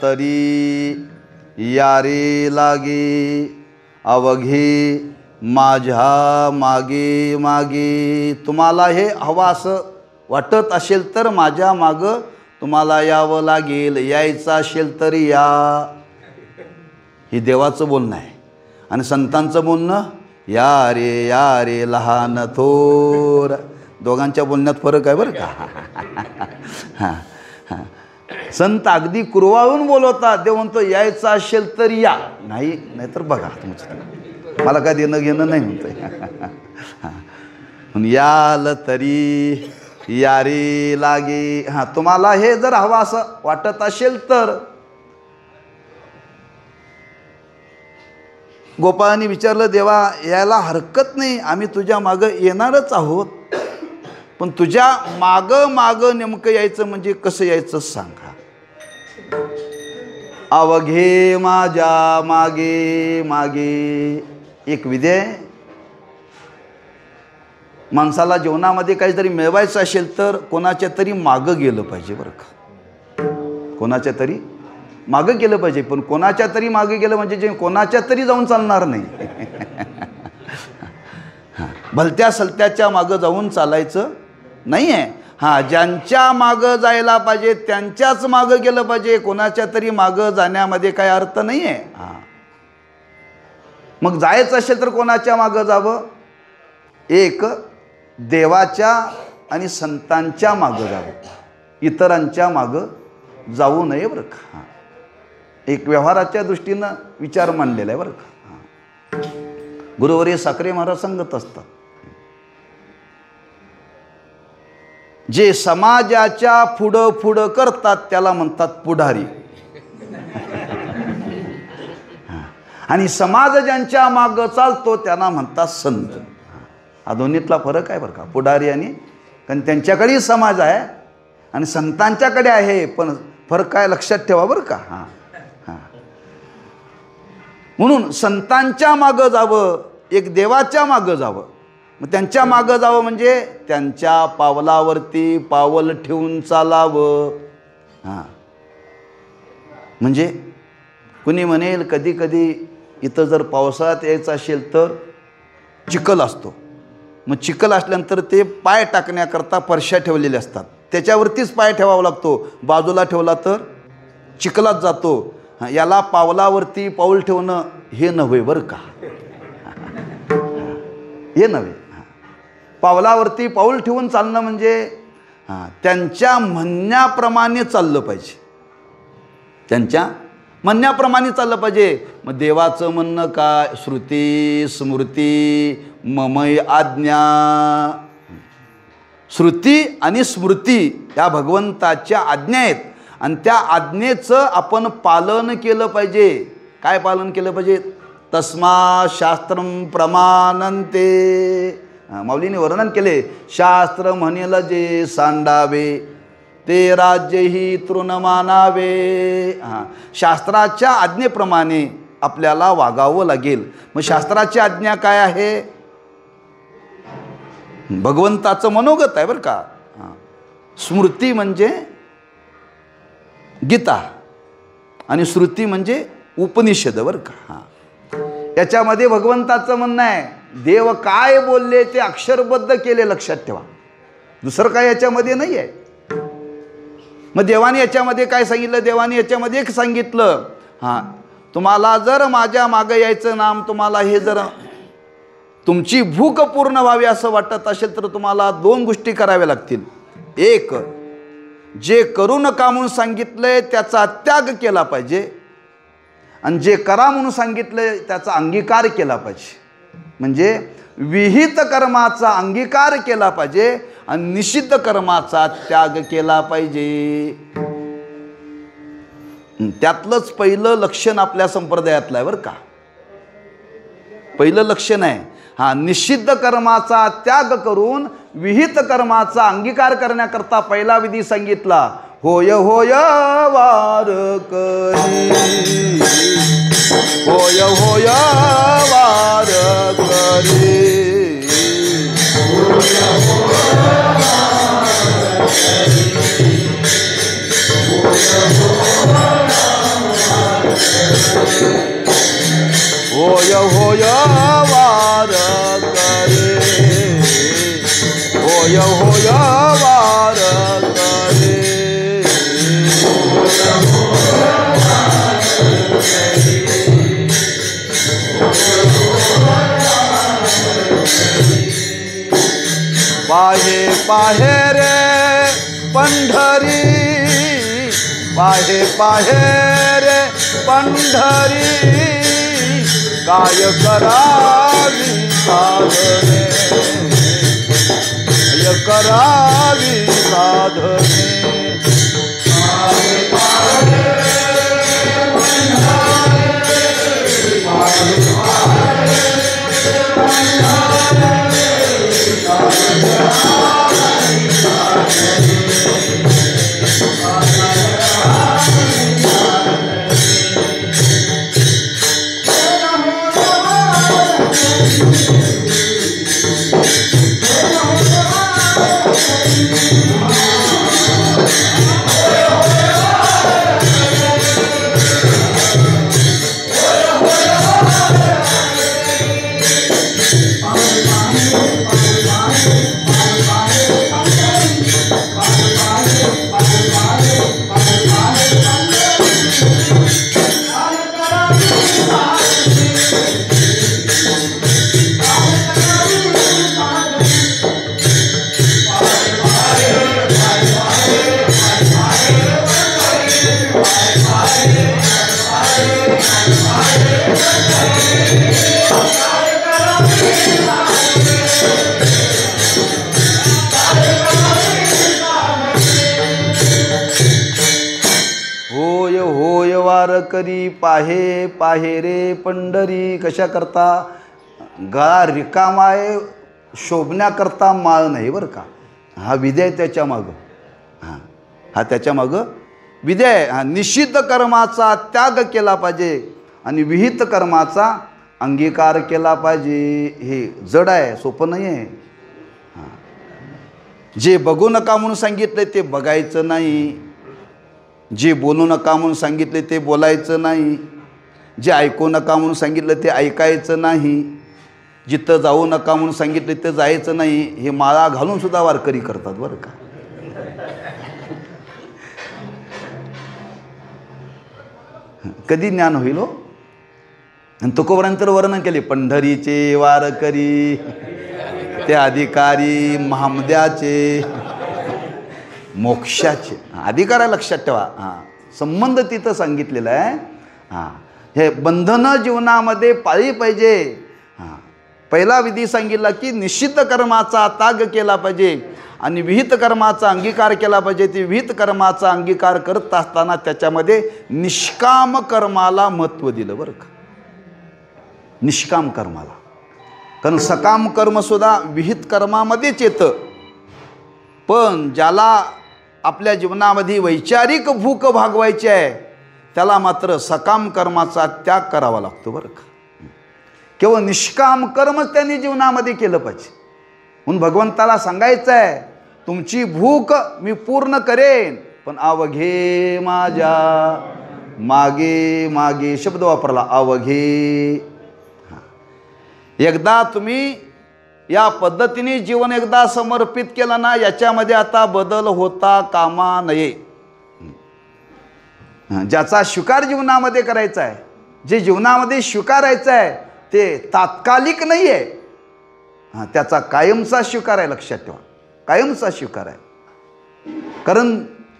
तरी यारे लागे अवघे माझ्या मागे मागे. तुम्हाला हे हवं असं वाटत असेल तर माझ्या मागं तुम्हाला यावं लागेल. यायचं असेल तर या. हे देवाचं बोलणं आहे. आणि संतांचं बोलणं या रे लहान थोर. दोघांच्या बोलण्यात फरक आहे बरं का. हां हां. संत अगदी कुरवाळून बोलवतात. देव म्हणतो यायचं असेल तर या, नाही नाहीतर बघा तुमचं, मला काय देणं घेणं नाही म्हणतोय. याल तरी यारी लागे. हां, तुम्हाला हे जर हवं असं वाटत असेल तर. गोपाळांनी विचारलं, देवा यायला हरकत नाही, आम्ही तुझ्या मागं येणारच आहोत, पण तुझ्या मागं नेमकं यायचं म्हणजे कसं यायचं सांगा. अवघे माझ्या मागे मागे. एक विधे, माणसाला जीवनामध्ये काहीतरी मिळवायचं असेल तर कोणाच्या तरी मागं गेलं पाहिजे बरं का. कोणाच्या तरी मागं गेलं पाहिजे. पण कोणाच्या तरी मागे गेलं म्हणजे जे कोणाच्या तरी जाऊन चालणार नाही. भलत्या सलत्याच्या मागं जाऊन चालायचं नाही आहे. हां, ज्यांच्या मागं जायला पाहिजे त्यांच्याच मागं गेलं पाहिजे, कोणाच्या तरी मागं जाण्यामध्ये काही अर्थ नाही आहे. हां, मग जायचं असेल तर कोणाच्या मागं जावं? एक देवाच्या आणि संतांच्या मागं जावं, इतरांच्या मागं जाऊ नये बरं का. हां, एक व्यवहाराच्या दृष्टीनं विचार मांडलेला आहे बरं का. हां, गुरुवर्य साखरे महाराज सांगत असतात, जे समाजाच्या पुढं पुढं करतात त्याला म्हणतात पुढारी, आणि समाज ज्यांच्या मागं चालतो त्यांना म्हणतात संत. हा दोन्हीतला फरक आहे बरं का, पुढारी आणि, कारण त्यांच्याकडेही समाज आहे आणि संतांच्याकडे आहे, पण फरक काय लक्षात ठेवा बरं का. हां हां, म्हणून संतांच्या मागं जावं, एक देवाच्या मागं जावं. मग त्यांच्या मागं जावं म्हणजे त्यांच्या पावलावरती पावल ठेवून चालावं. हां, म्हणजे कुणी म्हणेल कधी कधी इथं जर पावसाळ्यात यायचं असेल तर चिखल असतो, मग चिखल असल्यानंतर ते पाय टाकण्याकरता परश्या ठेवलेले असतात, त्याच्यावरतीच पाय ठेवावा लागतो, बाजूला ठेवला तर चिखलात जातो. याला पावलावरती पाऊल ठेवणं हे नव्हे बरं का, हे नव्हे. पावलावरती पाऊल ठेवून चालणं म्हणजे त्यांच्या म्हणण्याप्रमाणे चाललं पाहिजे, त्यांच्या म्हणण्याप्रमाणे चाललं पाहिजे. मग देवाचं म्हणणं काय? श्रुती स्मृती ममय आज्ञा. श्रुती आणि स्मृती या भगवंताच्या आज्ञा आहेत आणि त्या आज्ञेचं आपण पालन केलं पाहिजे. काय पालन केलं पाहिजे? तस्मा शास्त्रम प्रमाणन्ते. माऊलीने वर्णन केले, शास्त्र म्हणेल जे सांडावे ते राज्यही तृण मानावे. हां, शास्त्राच्या आज्ञेप्रमाणे आपल्याला वागावं लागेल. मग शास्त्राची आज्ञा काय आहे? भगवंताचं मनोगत आहे बरं का. हां, स्मृती म्हणजे गीता आणि श्रुती म्हणजे उपनिषद बरं का. हां, याच्यामध्ये भगवंताचं म्हणणं आहे, देव काय बोलले ते अक्षरबद्ध केले, लक्षात ठेवा, दुसरं काय याच्यामध्ये नाही आहे. मग देवाने याच्यामध्ये काय सांगितलं? देवाने याच्यामध्ये एक सांगितलं, हां, तुम्हाला जर माझ्या मागं यायचं नाम, तुम्हाला हे जर तुमची भूक पूर्ण व्हावी असं वाटत असेल तर तुम्हाला दोन गोष्टी कराव्या लागतील. एक, जे करू नका म्हणून सांगितलंय त्याचा त्याग केला पाहिजे, आणि जे करा म्हणून सांगितलंय त्याचा अंगीकार केला पाहिजे. म्हणजे विहित कर्माचा अंगीकार केला पाहिजे आणि निषिद्ध कर्माचा त्याग केला पाहिजे. त्यातलंच पहिलं लक्षण आपल्या संप्रदायातलं आहे बरं का. पहिलं लक्षण आहे, हा, निषिद्ध कर्माचा त्याग करून विहित कर्माचा अंगीकार करण्याकरता पहिला विधी सांगितला, होय होय वारकरी, होय होय वारकरी. होय होय वारकरी, होय होय वारकरी. पाहे पाहे रे पंढरी, पाहे पाहे रे पंढरी, काय करावी साधने, काय करावी साधने. करी पाहे पाहे रे पंढरी. कशा करता? गळा रिकामा आहे, शोभण्याकरता माळ नाही बरं का. हा विधेय त्याच्या मागं. हा त्याच्या मागं विधेय. हा निषिद्ध कर्माचा त्याग केला पाहिजे आणि विहित कर्माचा अंगीकार केला पाहिजे. हे जड आहे, सोपं नाही आहे. जे बघू नका म्हणून सांगितले ते बघायचं नाही. जे बोलू नका म्हणून सांगितले ते बोलायचं नाही. जे ऐकू नका म्हणून सांगितलं ते ऐकायचं नाही. जिथं जाऊ नका म्हणून सांगितले ते जायचं नाही. हे माळा घालून सुद्धा वारकरी करतात बरं का. कधी ज्ञान होईल हो. आणि तुकोबरांतर वर्णन केले, पंढरीचे वारकरी ते अधिकारी महामद्याचे मोक्षाचे. अधिकार आहे, लक्षात ठेवा. संबंध तिथं सांगितलेला आहे. हे बंधनं जीवनामध्ये पाळली पाहिजे. पहिला विधी सांगितला की निषिद्ध कर्माचा त्याग केला पाहिजे आणि विहित कर्माचा अंगीकार केला पाहिजे. ते विहित कर्माचा अंगीकार करत असताना त्याच्यामध्ये निष्काम कर्माला महत्त्व दिलं बरं का. निष्काम कर्माला. कारण सकाम कर्मसुद्धा विहित कर्मामध्येच येतं. पण ज्याला आपल्या जीवनामध्ये वैचारिक भूक भागवायची आहे त्याला मात्र सकाम कर्माचा त्याग करावा लागतो बरं का. केवळ निष्काम कर्मच त्यांनी जीवनामध्ये केलं पाहिजे. म्हणून भगवंताला सांगायचं आहे, तुमची भूक मी पूर्ण करेन, पण अवघे माझ्या मागे मागे शब्द वापरला, अवघे. एकदा तुम्ही या पद्धतीने जीवन एकदा समर्पित केलं ना, याच्यामध्ये आता बदल होता कामा नये. ज्याचा स्वीकार जीवनामध्ये करायचा आहे, जे जीवनामध्ये स्वीकारायचं आहे ते तात्कालिक नाही आहे. त्याचा कायमचा स्वीकार आहे. लक्षात ठेवा, कायमचा स्वीकार आहे. कारण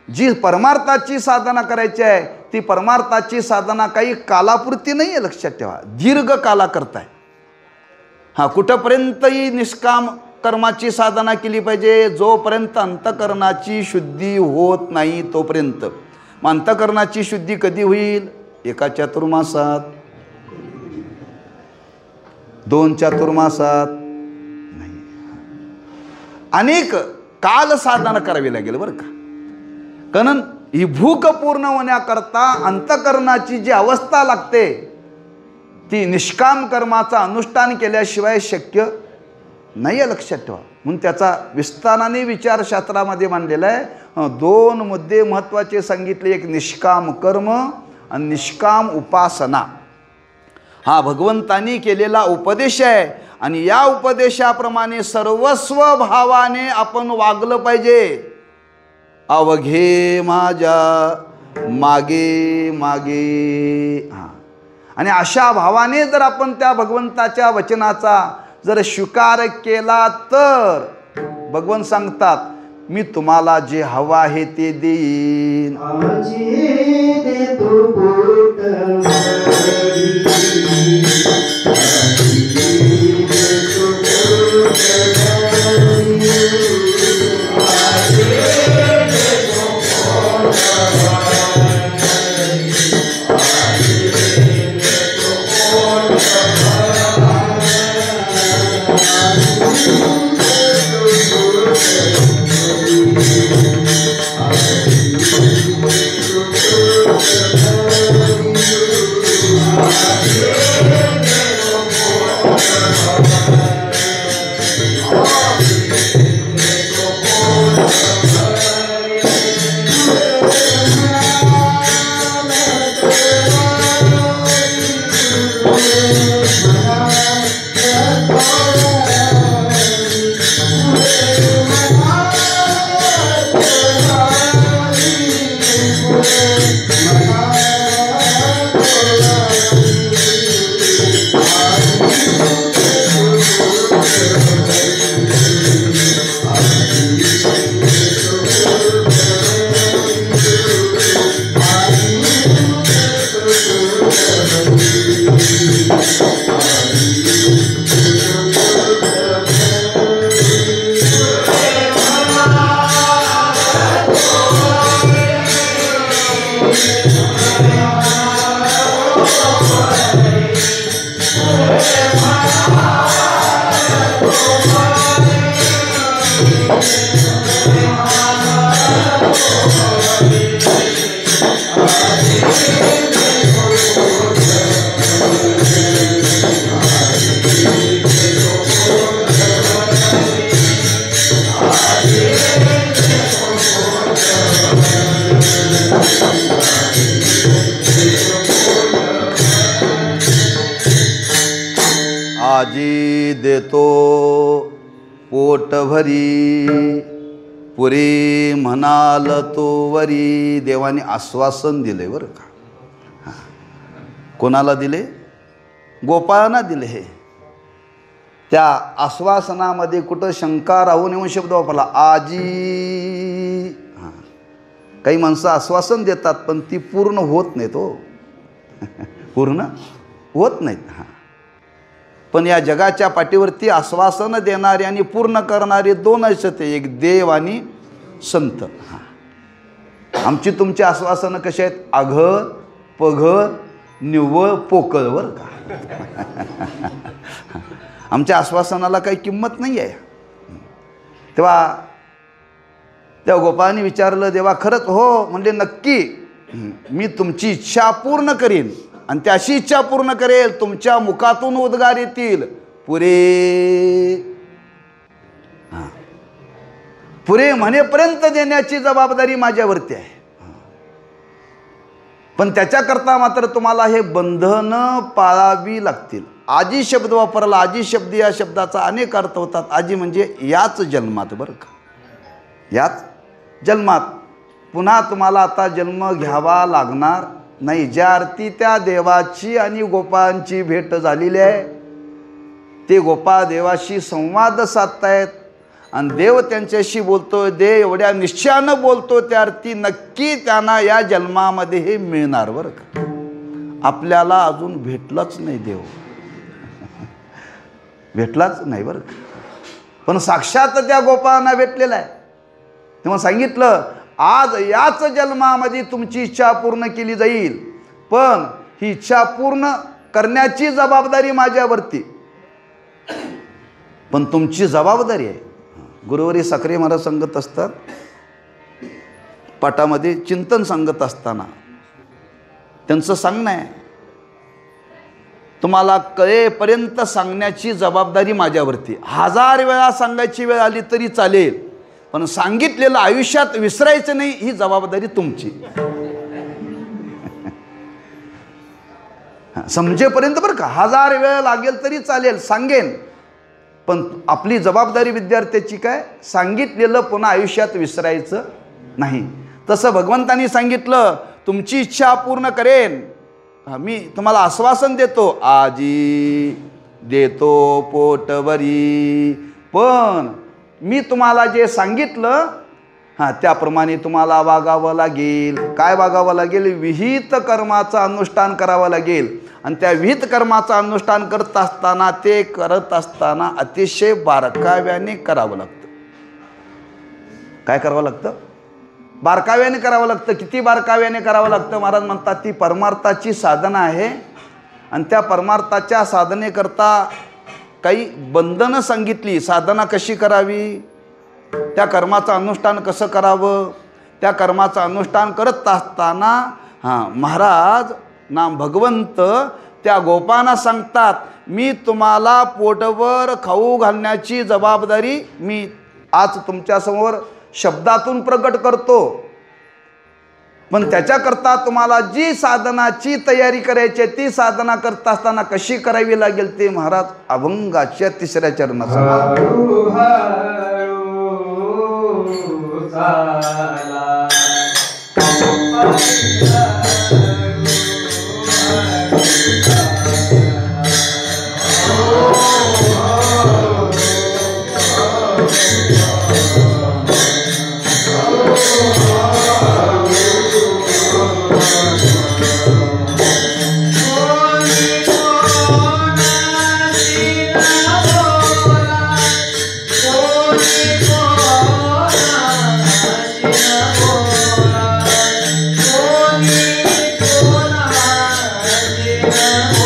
जी परमार्थाची साधना करायची आहे ती परमार्थाची साधना काही कालापुरती नाही आहे. लक्षात ठेवा, दीर्घ काला करताय. कुठंपर्यंतही निष्काम कर्माची साधना केली पाहिजे, जोपर्यंत अंतकरणाची शुद्धी होत नाही तोपर्यंत. मग अंतकरणाची शुद्धी कधी होईल? एका चातुर्मासात, 2 चातुर्मासात नाही, अनेक काल साधना करावी लागेल बरं का. कारण ही भूक पूर्ण होण्याकरता अंतकरणाची जी अवस्था लागते ती निष्काम कर्माचा अनुष्ठान केल्याशिवाय शक्य नाही आहे. लक्षात ठेवा. म्हणून त्याचा विस्ताराने विचारशास्त्रामध्ये मांडलेला आहे. 2 मुद्दे महत्त्वाचे सांगितले, एक निष्काम कर्म आणि निष्काम उपासना. हा भगवंतांनी केलेला उपदेश आहे आणि या उपदेशाप्रमाणे सर्वस्व भावाने आपण वागलं पाहिजे. अवघे माझ्या मागे मागे. आणि अशा भावाने जर आपण त्या भगवंताच्या वचनाचा जर स्वीकार केला तर भगवंत सांगतात, मी तुम्हाला जे हवं आहे ते देईन. आजी देतो पोट भरी, पुरी म्हणाल तो वरी. देवाने आश्वासन दिले बरं का. कोणाला दिले? गोपाळांना दिले. हे त्या आश्वासनामध्ये कुठं शंका राहू नये शब्द वापरला, आजी. काही माणसं आश्वासन देतात पण ती पूर्ण होत नाहीत हो. पूर्ण होत नाहीत. पण या जगाच्या पाठीवरती आश्वासन देणारे आणि पूर्ण करणारे दोन असते, एक देव आणि संत. आमची तुमची आश्वासनं कशी आहेत? आघळ, पघळ, निव्वळ, पोकळ बरं का. आमच्या आश्वासनाला काही किंमत नाही आहे. तेव्हा त्या गोपाळांनी विचारलं, देवा खरंच? हो म्हणजे नक्की, मी तुमची इच्छा पूर्ण करीन आणि ती अशी इच्छा पूर्ण करेल तुमच्या मुखातून उद्गार येतील, पुरे. पुरे म्हणेपर्यंत देण्याची जबाबदारी माझ्यावरती आहे. पण त्याच्याकरता मात्र तुम्हाला हे बंधनं पाळावी लागतील. आजी शब्द वापरला. आजी शब्द या शब्दाचा अनेक अर्थ होतात. आजी म्हणजे याच जन्मात बरं का, याच जन्मात. पुन्हा तुम्हाला आता जन्म घ्यावा लागणार नाही. ज्या अर्थी त्या देवाची आणि गोपाळांची भेट झालेली आहे, ते गोपाळ देवाशी संवाद साधतायत आणि देव त्यांच्याशी बोलतोय. देव एवढ्या निश्चयानं बोलतो त्या अर्थी नक्की त्यांना या जन्मामध्ये हे मिळणार बरं का. आपल्याला अजून भेटलाच नाही देव, भेटलाच नाही बरं का. पण साक्षात त्या गोपाळांना भेटलेला आहे. तेव्हा सांगितलं, आज याच जन्मामध्ये तुमची इच्छा पूर्ण केली जाईल, पण ही इच्छा पूर्ण करण्याची जबाबदारी माझ्यावरती. पण तुमची जबाबदारी आहे. गुरुवारी साखरे महाराज सांगत असतात, पाठामध्ये चिंतन सांगत असताना त्यांचं सांगणं आहे, तुम्हाला कळेपर्यंत सांगण्याची जबाबदारी माझ्यावरती. 1000 वेळा सांगायची वेळ आली तरी चालेल, पण सांगितलेलं आयुष्यात विसरायचं नाही, ही जबाबदारी तुमची. समजेपर्यंत बरं का, 1000 वेळ लागेल तरी चालेल, सांगेन. पण आपली जबाबदारी विद्यार्थ्याची काय? सांगितलेलं पुन्हा आयुष्यात विसरायचं नाही. तसं भगवंतांनी सांगितलं, तुमची इच्छा पूर्ण करेन. मी तुम्हाला आश्वासन देतो, आजी देतो पोटभरी. पण मी तुम्हाला जे सांगितलं त्याप्रमाणे तुम्हाला वागावं लागेल. काय वागावं लागेल? विहित कर्माचं अनुष्ठान करावं लागेल. आणि त्या विहित कर्माचं अनुष्ठान करत असताना, ते करत असताना अतिशय बारकाव्याने करावं लागतं. काय करावं लागतं? बारकाव्याने करावं लागतं. किती बारकाव्याने करावं लागतं? महाराज म्हणतात, ती परमार्थाची साधना आहे आणि त्या परमार्थाच्या साधनेकरता काही बंधनं सांगितली. साधना कशी करावी, त्या कर्माचं अनुष्ठान कसं करावं, त्या कर्माचं अनुष्ठान करत असताना महाराज भगवंत त्या गोपांना सांगतात, मी तुम्हाला पोटवर खाऊ घालण्याची जबाबदारी मी आज तुमच्यासमोर शब्दातून प्रकट करतो. पण त्याच्याकरता तुम्हाला जी साधनाची तयारी करायची ती साधना करत असताना कशी करावी लागेल ते महाराज अभंगाच्या 3ऱ्या चरणात Yeah.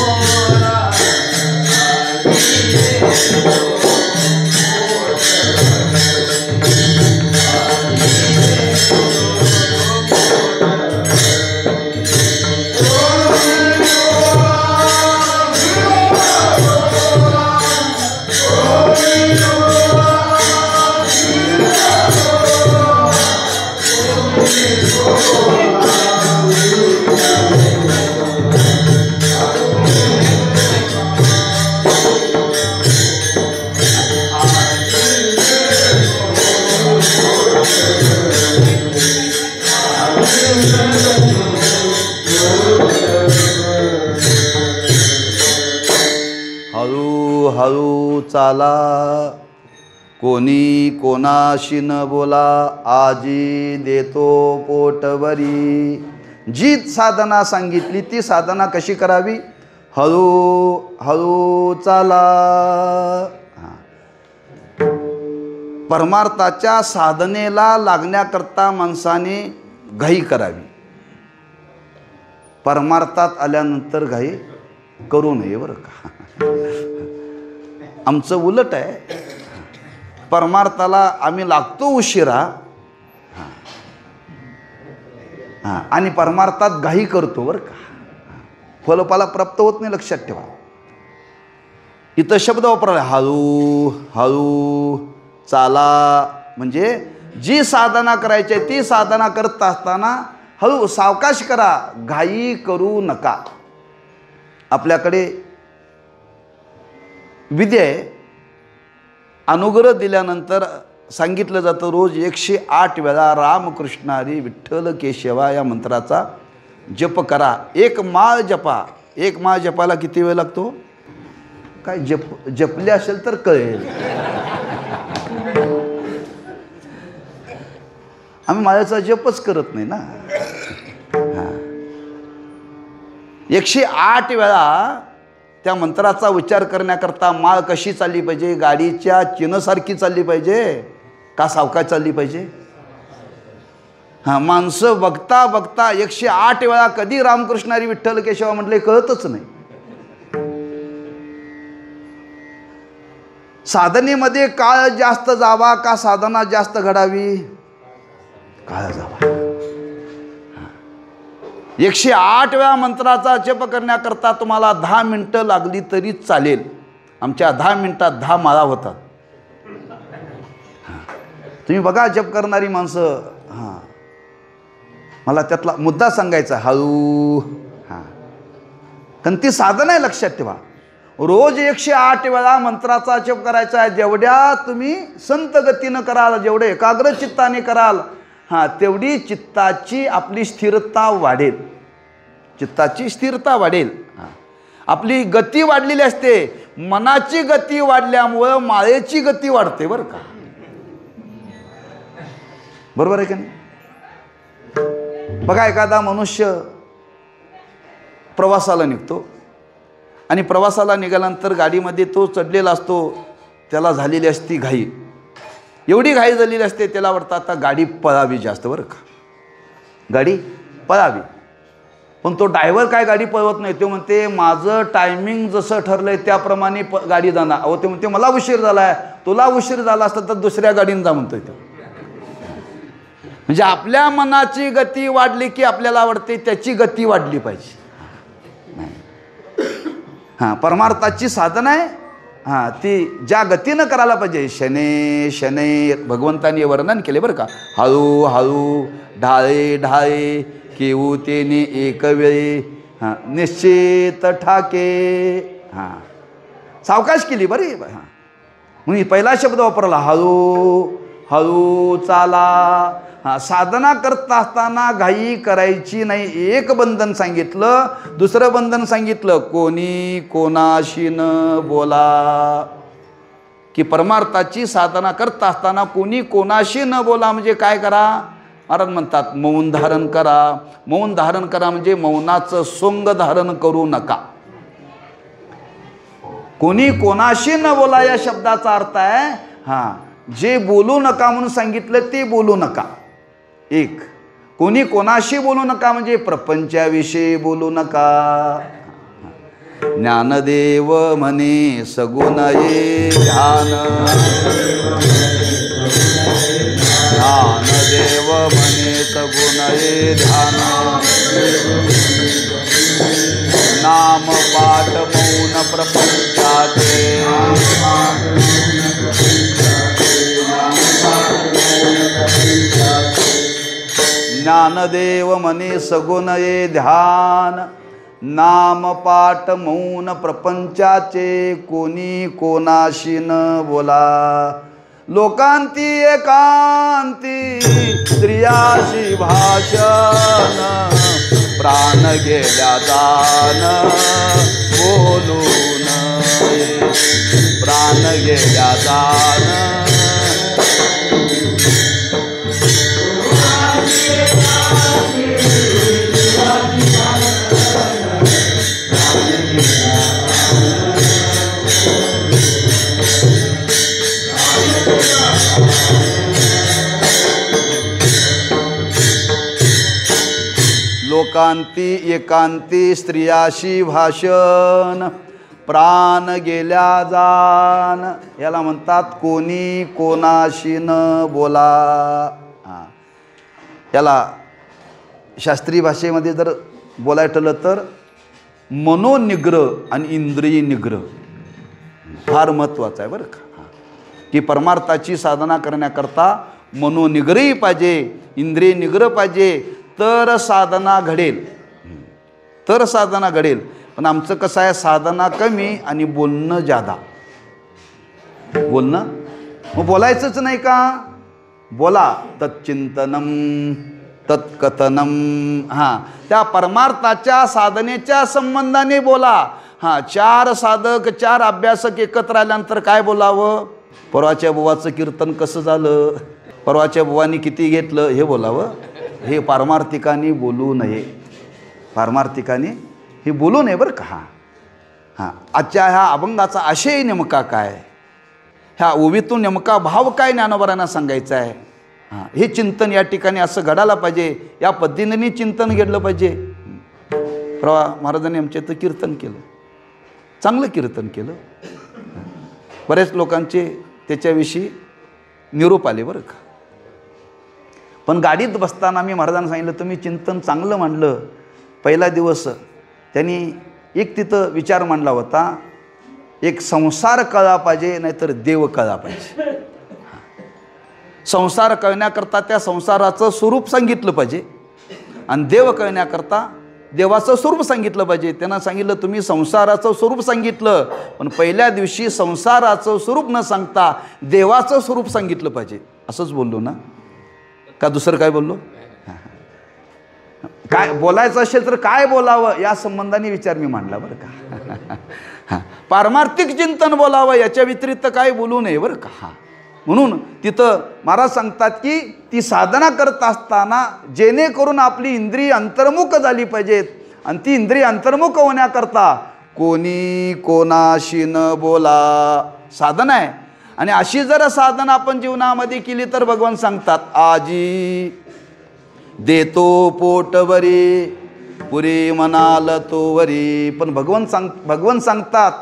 हळूहळू चाला, कोणी कोणाशी न बोला, आजी देतो पोटभरी. जी साधना सांगितली ती साधना कशी करावी? हळूहळू चाला. परमार्थाच्या साधनेला लागण्याकरता माणसाने घाई करावी. परमार्थात आल्यानंतर घाई करू नये बरं का. आमचं उलट आहे. परमार्थाला आम्ही लागतो उशिरा आणि परमार्थात घाई करतो बरं का. फलफाला प्राप्त होत नाही, लक्षात ठेवा. इथं शब्द वापरला हळू हळू चाला, म्हणजे जी साधना करायची आहे ती साधना करत असताना हळू सावकाश करा, घाई करू नका. आपल्याकडे विधी आहे. अनुग्रह दिल्यानंतर सांगितलं जातं रोज 108 वेळा रामकृष्ण हरी विठ्ठल केशवा या मंत्राचा जप करा. एक माळ जपा. एक माळ जपायला किती वेळ लागतो? काय जपले असेल तर कळेल. आम्ही माळेचा जपच करत नाही ना. 108 वेळा त्या मंत्राचा उच्चार करण्याकरता माळ कशी चालली पाहिजे? गाडीच्या चिन्हसारखी चालली पाहिजे का सावकाश चालली पाहिजे? माणसं बघता बघता 108 वेळा कधी रामकृष्ण हरी विठ्ठल केशवा म्हटले कळतच नाही. साधनेमध्ये काळ जास्त जावा का साधना जास्त घडावी? काळ जावा. 108 वेळा मंत्राचा जप करण्याकरता तुम्हाला 10 मिनिटं लागली तरी चालेल. आमच्या 10 मिनिटात 10 माळा होतात. तुम्ही बघा जप करणारी माणसं. मला त्यातला मुद्दा सांगायचा हळू. कारण ती साधना आहे, लक्षात ठेवा. रोज 108 वेळा मंत्राचा जप करायचा आहे. जेवढ्या तुम्ही संत गतीनं कराल, जेवढे एकाग्र चित्ताने कराल, तेवढी चित्ताची आपली स्थिरता वाढेल. चित्ताची स्थिरता वाढेल. आपली गती वाढलेली असते. मनाची गती वाढल्यामुळं माळेची गती वाढते बरं का. बरोबर आहे का नाही? बघा, एखादा मनुष्य प्रवासाला निघतो आणि प्रवासाला निघाल्यानंतर गाडीमध्ये तो चढलेला असतो. त्याला झालेली असती घाई. एवढी घाई झालेली असते त्याला वाटतं आता गाडी पळावी जास्त बरं का. गाडी पळावी. पण तो ड्रायव्हर काय गाडी पळवत नाही. तो म्हणते माझं टायमिंग जसं ठरलंय त्याप्रमाणे गाडी जाणार. अहो ते म्हणते मला उशीर झाला आहे. तुला उशीर झाला असता तर दुसऱ्या गाडीने जा म्हणतोय तो. म्हणजे आपल्या मनाची गती वाढली की आपल्याला आवडते त्याची गती वाढली पाहिजे. परमार्थाची साधना आहे. ती ज्या गतीनं करायला पाहिजे. शने शने भगवंतांनी वर्णन केले बरं का. हळू हळू ढाळे ढाळे केऊ तेने एक वेळी निश्चित ठाके. सावकाश केली बरी. म्हणून पहिला शब्द वापरला हळू हळू चाला. साधना करत असताना घाई करायची नाही. एक बंधन सांगितलं. दुसरं बंधन सांगितलं कोणी कोणाशी न बोला. की परमार्थाची साधना करत असताना कोणी कोणाशी न बोला म्हणजे काय करा? महाराज म्हणतात मौन धारण करा. मौन धारण करा म्हणजे मौनाचं सोंग धारण करू नका. कोणी कोणाशी न बोला या शब्दाचा अर्थ आहे जे बोलू नका म्हणून सांगितलं ते बोलू नका. एक, कोणी कोणाशी बोलू नका म्हणजे प्रपंचाविषयी बोलू नका. ज्ञानदेव म्हणे सगुण ये ध्यान. ज्ञानदेव म्हणे सगुण ये ध्यान. नाम पाठ मौन प्रपंचाचे. ज्ञानदेव म्हणे सगुण ये ध्यान. नाम पाठ मौन प्रपंचाचे कोणी कोणाशी न बोला. लोकांती एकांती स्त्रियाशी भाषण. प्राण गेल्या दान बोलून गेल्या जाण लोकांती एकांती स्त्रियाशी भाषण प्राण गेल्या जाण याला म्हणतात कोणी कोणाशी न बोला. हां, याला शास्त्रीय भाषेमध्ये जर बोलायला ठरलं तर मनोनिग्रह आणि इंद्रिय निग्रह फार महत्त्वाचं आहे बरं का. की परमार्थाची साधना करण्याकरता मनोनिग्रही पाहिजे, इंद्रिय निग्रह पाहिजे, तर साधना घडेल, तर साधना घडेल. पण आमचं कसं आहे, साधना कमी आणि बोलणं जादा. बोलणं मग बोलायचंच नाही का, बोला तच्चिंतनम तत्कथनम. हां, त्या परमार्थाच्या साधनेच्या संबंधाने बोला. हां, चार साधक चार अभ्यासक एकत्र आल्यानंतर काय बोलावं, परवाच्या बुवाचं कीर्तन कसं झालं, परवाच्या बुवानी किती घेतलं हे बोलावं. हे पारमार्थिकांनी बोलू नये, पारमार्थिकांनी हे बोलू नये बरं का. हां हां, आजच्या ह्या अभंगाचा आशय नेमका काय, ह्या ओवीतून नेमका भाव काय ज्ञानोबांना सांगायचा आहे. हां, हे चिंतन या ठिकाणी असं घडायला पाहिजे, या पद्धतीने चिंतन घडलं पाहिजे. प्रभा महाराजांनी आमच्या इथं कीर्तन केलं, चांगलं कीर्तन केलं. बऱ्याच लोकांचे त्याच्याविषयी निरोप आले बरं का. पण गाडीत बसताना मी महाराजांना सांगितलं तुम्ही चिंतन चांगलं मांडलं. पहिला दिवस त्यांनी एक तिथं विचार मांडला होता, एक संसार कळला पाहिजे नाहीतर देव कळला पाहिजे. संसार कळण्याकरता त्या संसाराचं स्वरूप सांगितलं पाहिजे आणि देव कळण्याकरता देवाचं स्वरूप सांगितलं पाहिजे. त्यांना सांगितलं तुम्ही संसाराचं स्वरूप सांगितलं, पण पहिल्या दिवशी संसाराचं स्वरूप न सांगता देवाचं स्वरूप सांगितलं पाहिजे. असंच बोललो ना का दुसरं काय बोललो. काय बोलायचं असेल तर काय बोलावं या संबंधाने विचार मी मांडला बरं का. पारमार्थिक चिंतन बोलावं, याच्या व्यतिरिक्त काय बोलू नये बरं का. म्हणून तिथं महाराज सांगतात की ती साधना करत असताना जेणेकरून आपली इंद्रिय अंतर्मुख झाली पाहिजेत आणि ती इंद्रिय अंतर्मुख होण्याकरता कोणी कोणाशी न बोला साधना आहे. आणि अशी जर साधना आपण जीवनामध्ये केली तर भगवान सांगतात आजी देतो पोटवरी पुरी म्हणाल तोवरी. पण भगवान सांगतात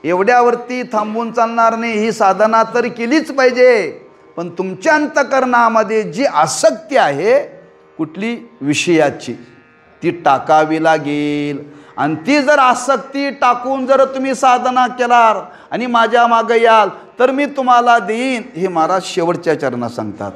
एवढ्यावरती थांबून चालणार नाही, ही साधना तर केलीच पाहिजे. पण तुमच्या अंतःकरणामध्ये जी आसक्ती आहे कुठली विषयाची ती टाकावी लागेल. आणि ती जर आसक्ती टाकून जर तुम्ही साधना केलार आणि माझ्या मागे याल तर मी तुम्हाला देईन, हे महाराज शेवटच्या चरणात सांगतात.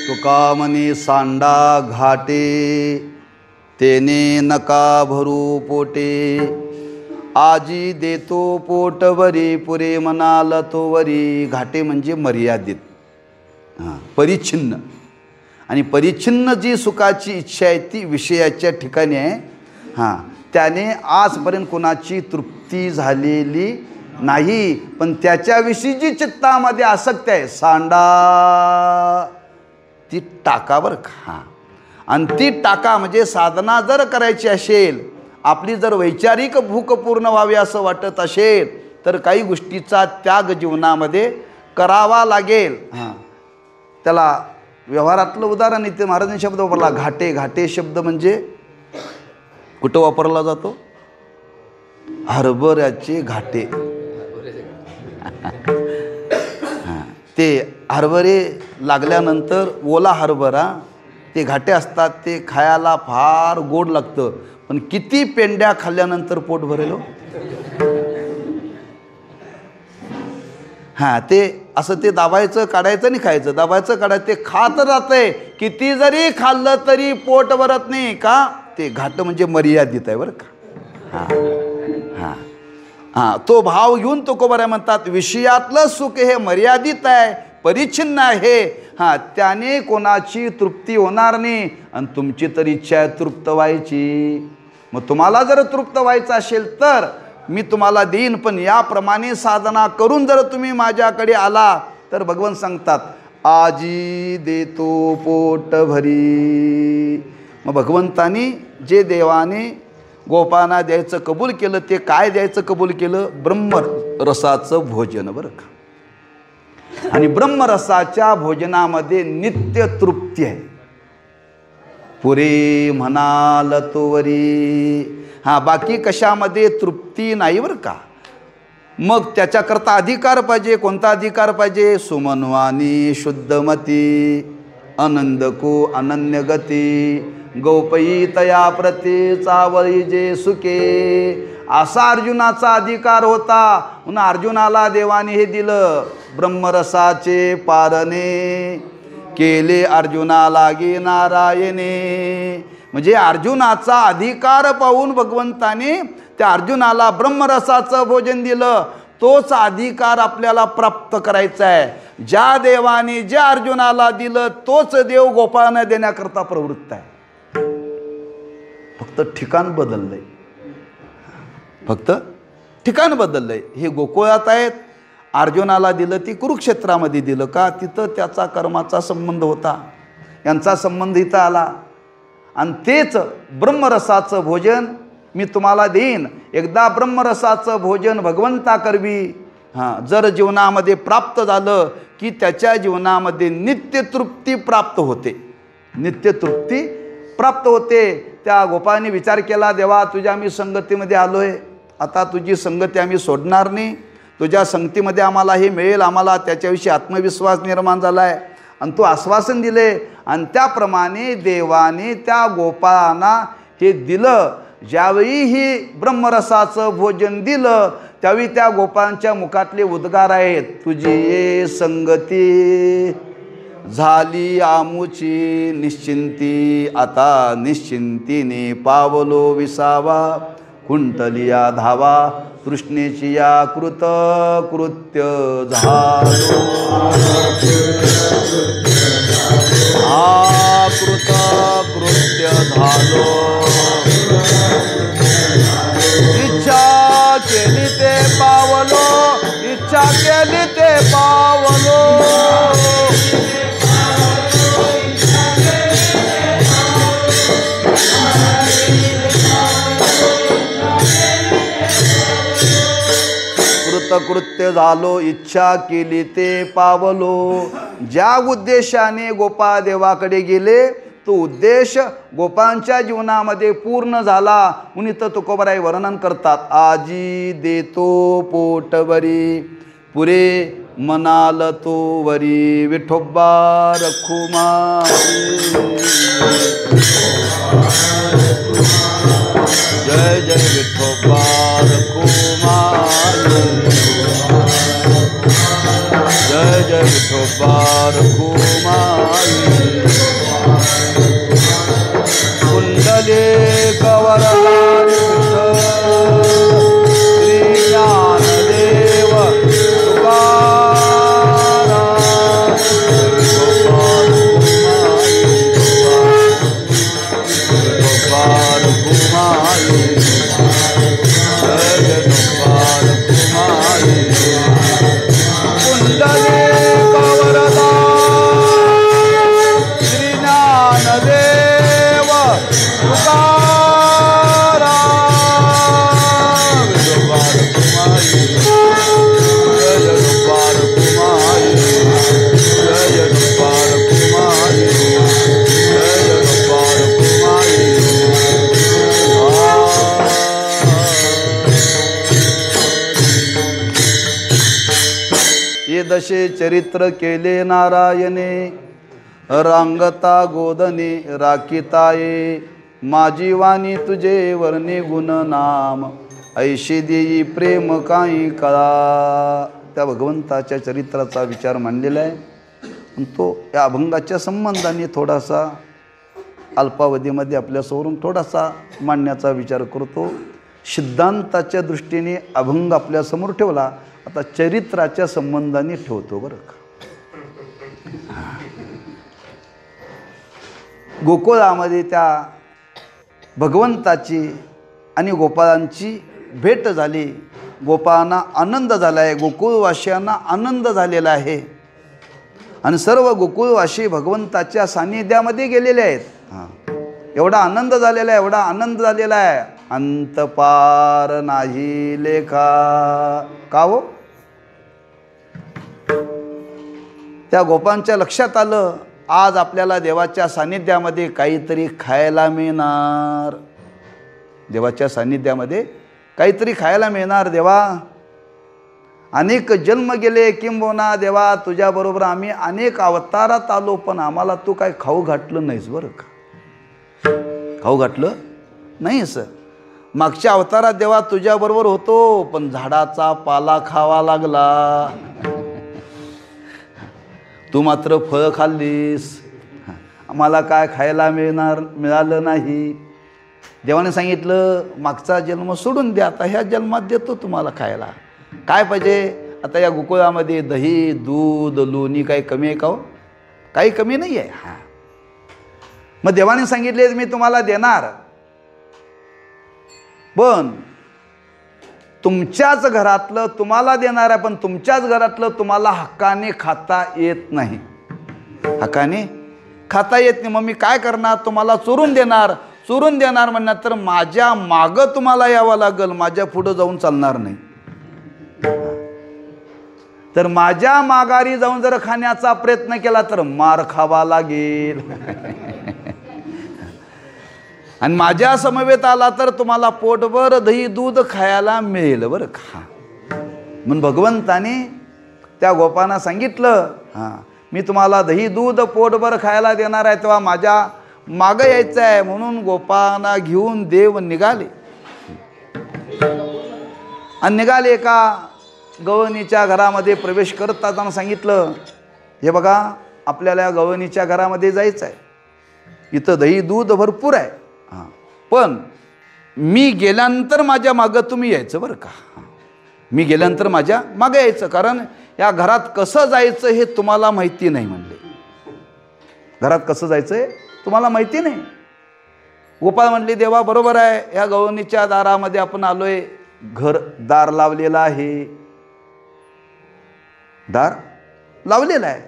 तुका म्हणे सांडा घाटे, तेने नका भरू पोटे, आजी देतो पोटवरी, पुरे म्हणाल तो वरी. घाटे म्हणजे मर्यादित, परिच्छिन्न. आणि परिच्छिन्न जी सुखाची इच्छा आहे ती विषयाच्या ठिकाणी आहे. त्याने आजपर्यंत कोणाची तृप्ती झालेली नाही. पण त्याच्याविषयी जी चित्तामध्ये आसक्ती आहे, सांडा ती टाका बरं का. आणि ती टाका म्हणजे साधना जर करायची असेल, आपली जर वैचारिक भूक पूर्ण व्हावी असं वाटत असेल, तर काही गोष्टीचा त्याग जीवनामध्ये करावा लागेल. त्याला व्यवहारातलं उदाहरण इथे महाराजांनी शब्द वापरला, घाटे. घाटे शब्द म्हणजे कुठं वापरला जातो? हरभऱ्याचे घाटे. ते हरभरे लागल्यानंतर ओला हरभरा, ते घाटे असतात, ते खायला फार गोड लागतं. पण किती पेंड्या खाल्ल्यानंतर पोट भरेल? ते असं ते दाबायचं काढायचं आणि खायचं, दाबायचं काढायचं, ते खात राहतंय. किती जरी खाल्लं तरी पोट भरत नाही का. ते घाट म्हणजे मर्यादित आहे बरं का. तो भाव घेऊन तुकोबराय म्हणतात, विषयातलं सुख हे मर्यादित आहे, परिच्छिन्न आहे. त्याने कोणाची तृप्ती होणार नाही. आणि तुमची तर इच्छा आहे तृप्त व्हायची. मग तुम्हाला जर तृप्त व्हायचं असेल तर मी तुम्हाला देईन. पण याप्रमाणे साधना करून जर तुम्ही माझ्याकडे आला तर भगवान सांगतात, आजी देतो पोट भरी. मग भगवंतानी जे देवाने गोपांना द्यायचं कबूल केलं, ते काय द्यायचं कबूल केलं? ब्रह्मरसाचं भोजन बरं का. आणि ब्रह्मरसाच्या भोजनामध्ये नित्य तृप्ती आहे. पुरे म्हणाल तोवरी. बाकी कशामध्ये तृप्ती नाही बरं का. मग त्याच्याकरता अधिकार पाहिजे. कोणता अधिकार पाहिजे? सुमनवानी शुद्धमती, आनंदको अनन्य गती, गौपई तया प्रती चावळी जे सुके. असा अर्जुनाचा अधिकार होता. म्हणून अर्जुनाला देवाने हे दिलं, ब्रह्मरसाचे पारणे केले अर्जुना लागे नारायणे. म्हणजे अर्जुनाचा अधिकार पाहून भगवंताने त्या अर्जुनाला ब्रह्मरसाचं भोजन दिलं. तोच अधिकार आपल्याला प्राप्त करायचा आहे. ज्या देवाने ज्या अर्जुनाला दिलं तोच देव गोपाळांना देण्याकरता प्रवृत्त आहे. फक्त ठिकाण बदललंय. फक्त ठिकाण बदललंय. हे गोकुळात आहेत. अर्जुनाला दिलं ती कुरुक्षेत्रामध्ये दिलं का? तिथं त्याचा कर्माचा संबंध होता. यांचा संबंध इथं आला. आणि तेच ब्रह्मरसाचं भोजन मी तुम्हाला देईन. एकदा ब्रह्मरसाचं भोजन भगवंता करवी जर जीवनामध्ये प्राप्त झालं की त्याच्या जीवनामध्ये नित्यतृप्ती प्राप्त होते. नित्यतृप्ती प्राप्त होते. त्या गोपाळांनी विचार केला, देवा तुझ्या आम्ही संगतीमध्ये आलोय, आता तुझी संगती आम्ही सोडणार नाही. तुझ्या संगतीमध्ये आम्हाला हे मिळेल. आम्हाला त्याच्याविषयी आत्मविश्वास निर्माण झाला आहे. आणि तू आश्वासन दिले. आणि त्याप्रमाणे देवाने त्या गोपाळांना हे दिलं. ज्यावेळी ही ब्रह्मरसाचं भोजन दिलं त्यावेळी त्या गोपाळांच्या मुखातले उद्गार आहेत, तुझी ये संगती झाली आमुची निश्चिंती. आता निश्चिंतीने पावलो विसावा, कुंटलिया धावा तृष्णेची या कृत कृत्य झालो. कृत कृत्य झालो. इच्छा केली ते पावलो, इच्छा केली ते पावलो. कृतकृत्य झालो, इच्छा केली ते पावलो. ज्या उद्देशाने गोपाळ देवाकडे गेले तो उद्देश गोपाळांच्या जीवनामध्ये पूर्ण झाला. म्हणून इथं तुकोबराय वर्णन करतात, आजी देतो पोटवरी, पुरे मनाल तो वरी. विठोबा रखुमा जय जय विठोबा रखुमा. कवरदारी विठ्ठल श्री ज्ञानदेव तुकाराम गोपाल कुमारी जय गोपाल कुमारी कुंडली कवरदा श्री ज्ञानदेव तुकाराम गोपाल कुमारी जय गोपाल कुमारी जय गोपाल कुमारी जय गोपाल कुमारी ये दशे चरित्र केले नारायणे रांगता गोदने राखिताये माझी वाणी तुझे वर्णे गुण नाम ऐशी देई प्रेम काही कळा. त्या भगवंताच्या चरित्राचा विचार मांडलेला आहे. तो या अभंगाच्या संबंधाने थोडासा अल्पावधीमध्ये आपल्यासमोरून थोडासा मांडण्याचा विचार करतो. सिद्धांताच्या दृष्टीने अभंग आपल्यासमोर ठेवला. आता चरित्राच्या संबंधाने ठेवतो बरं का. गोकुळामध्ये त्या भगवंताची आणि गोपाळांची भेट झाली. गोपाळांना आनंद झाला आहे, गोकुळवासियांना आनंद झालेला आहे आणि सर्व गोकुळवासी भगवंताच्या सान्निध्यामध्ये गेलेले आहेत. एवढा आनंद झालेला आहे, एवढा आनंद झालेला आहे अंत पार नाही लेखा. का हो? त्या गोपांच्या लक्षात आलं आज आपल्याला देवाच्या सान्निध्यामध्ये काहीतरी खायला मिळणार. देवाच्या सान्निध्यामध्ये काहीतरी खायला मिळणार. देवा अनेक जन्म गेले किंबहुना देवा तुझ्याबरोबर आम्ही अनेक अवतारात आलो पण आम्हाला तू काय खाऊ घातलं नाहीस बरं का. खाऊ घातलं नाहीस. मागच्या अवतारात देवा तुझ्याबरोबर होतो पण झाडाचा पाला खावा लागला. तू मात्र फळ खाल्लीस, आम्हाला काय खायला मिळालं नाही. देवाने सांगितलं मागचा जन्म सोडून द्या, आता ह्या जन्मात देतो तुम्हाला खायला. काय पाहिजे? आता या गोकुळामध्ये दही दूध लोणी काही कमी आहे का हो? काही कमी नाही आहे. हां, मग देवाने सांगितले मी तुम्हाला देणार पण तुमच्याच घरातलं तुम्हाला देणार आहे पण तुमच्याच घरातलं तुम्हाला हक्काने खाता येत नाही. हक्काने खाता येत नाही. मग मी काय करणार? तुम्हाला चोरून देणार. चोरून देणार म्हणणार तर माझ्या मागं तुम्हाला यावं लागेल, माझ्या पुढं जाऊन चालणार नाही. तर माझ्या माघारी जाऊन जर खाण्याचा प्रयत्न केला तर मार खावा लागेल. आणि माझ्या समवेत आला तर तुम्हाला पोटभर दही दूध खायला मिळेल बरं का. म्हणून भगवंताने त्या गोपांना सांगितलं मी तुम्हाला दही दूध पोटभर खायला देणार आहे तेव्हा माझ्या मागं यायचं आहे. म्हणून गोपांना घेऊन देव निघाले आणि निघाले एका गवळणीच्या घरामध्ये प्रवेश करताना सांगितलं हे बघा आपल्याला या गवळणीच्या घरामध्ये जायचं आहे. इथं दही दूध भरपूर आहे पण मी गेल्यानंतर माझ्या मागं तुम्ही यायचं बरं का. मी गेल्यानंतर माझ्या मागं यायचं कारण या घरात कसं जायचं हे तुम्हाला माहिती नाही म्हणले. घरात कसं जायचं आहे तुम्हाला माहिती नाही. गोपाळ म्हणले देवा बरोबर आहे, ह्या गवळणीच्या दारामध्ये आपण आलोय, घर दार लावलेलं आहे, दार लावलेलं आहे.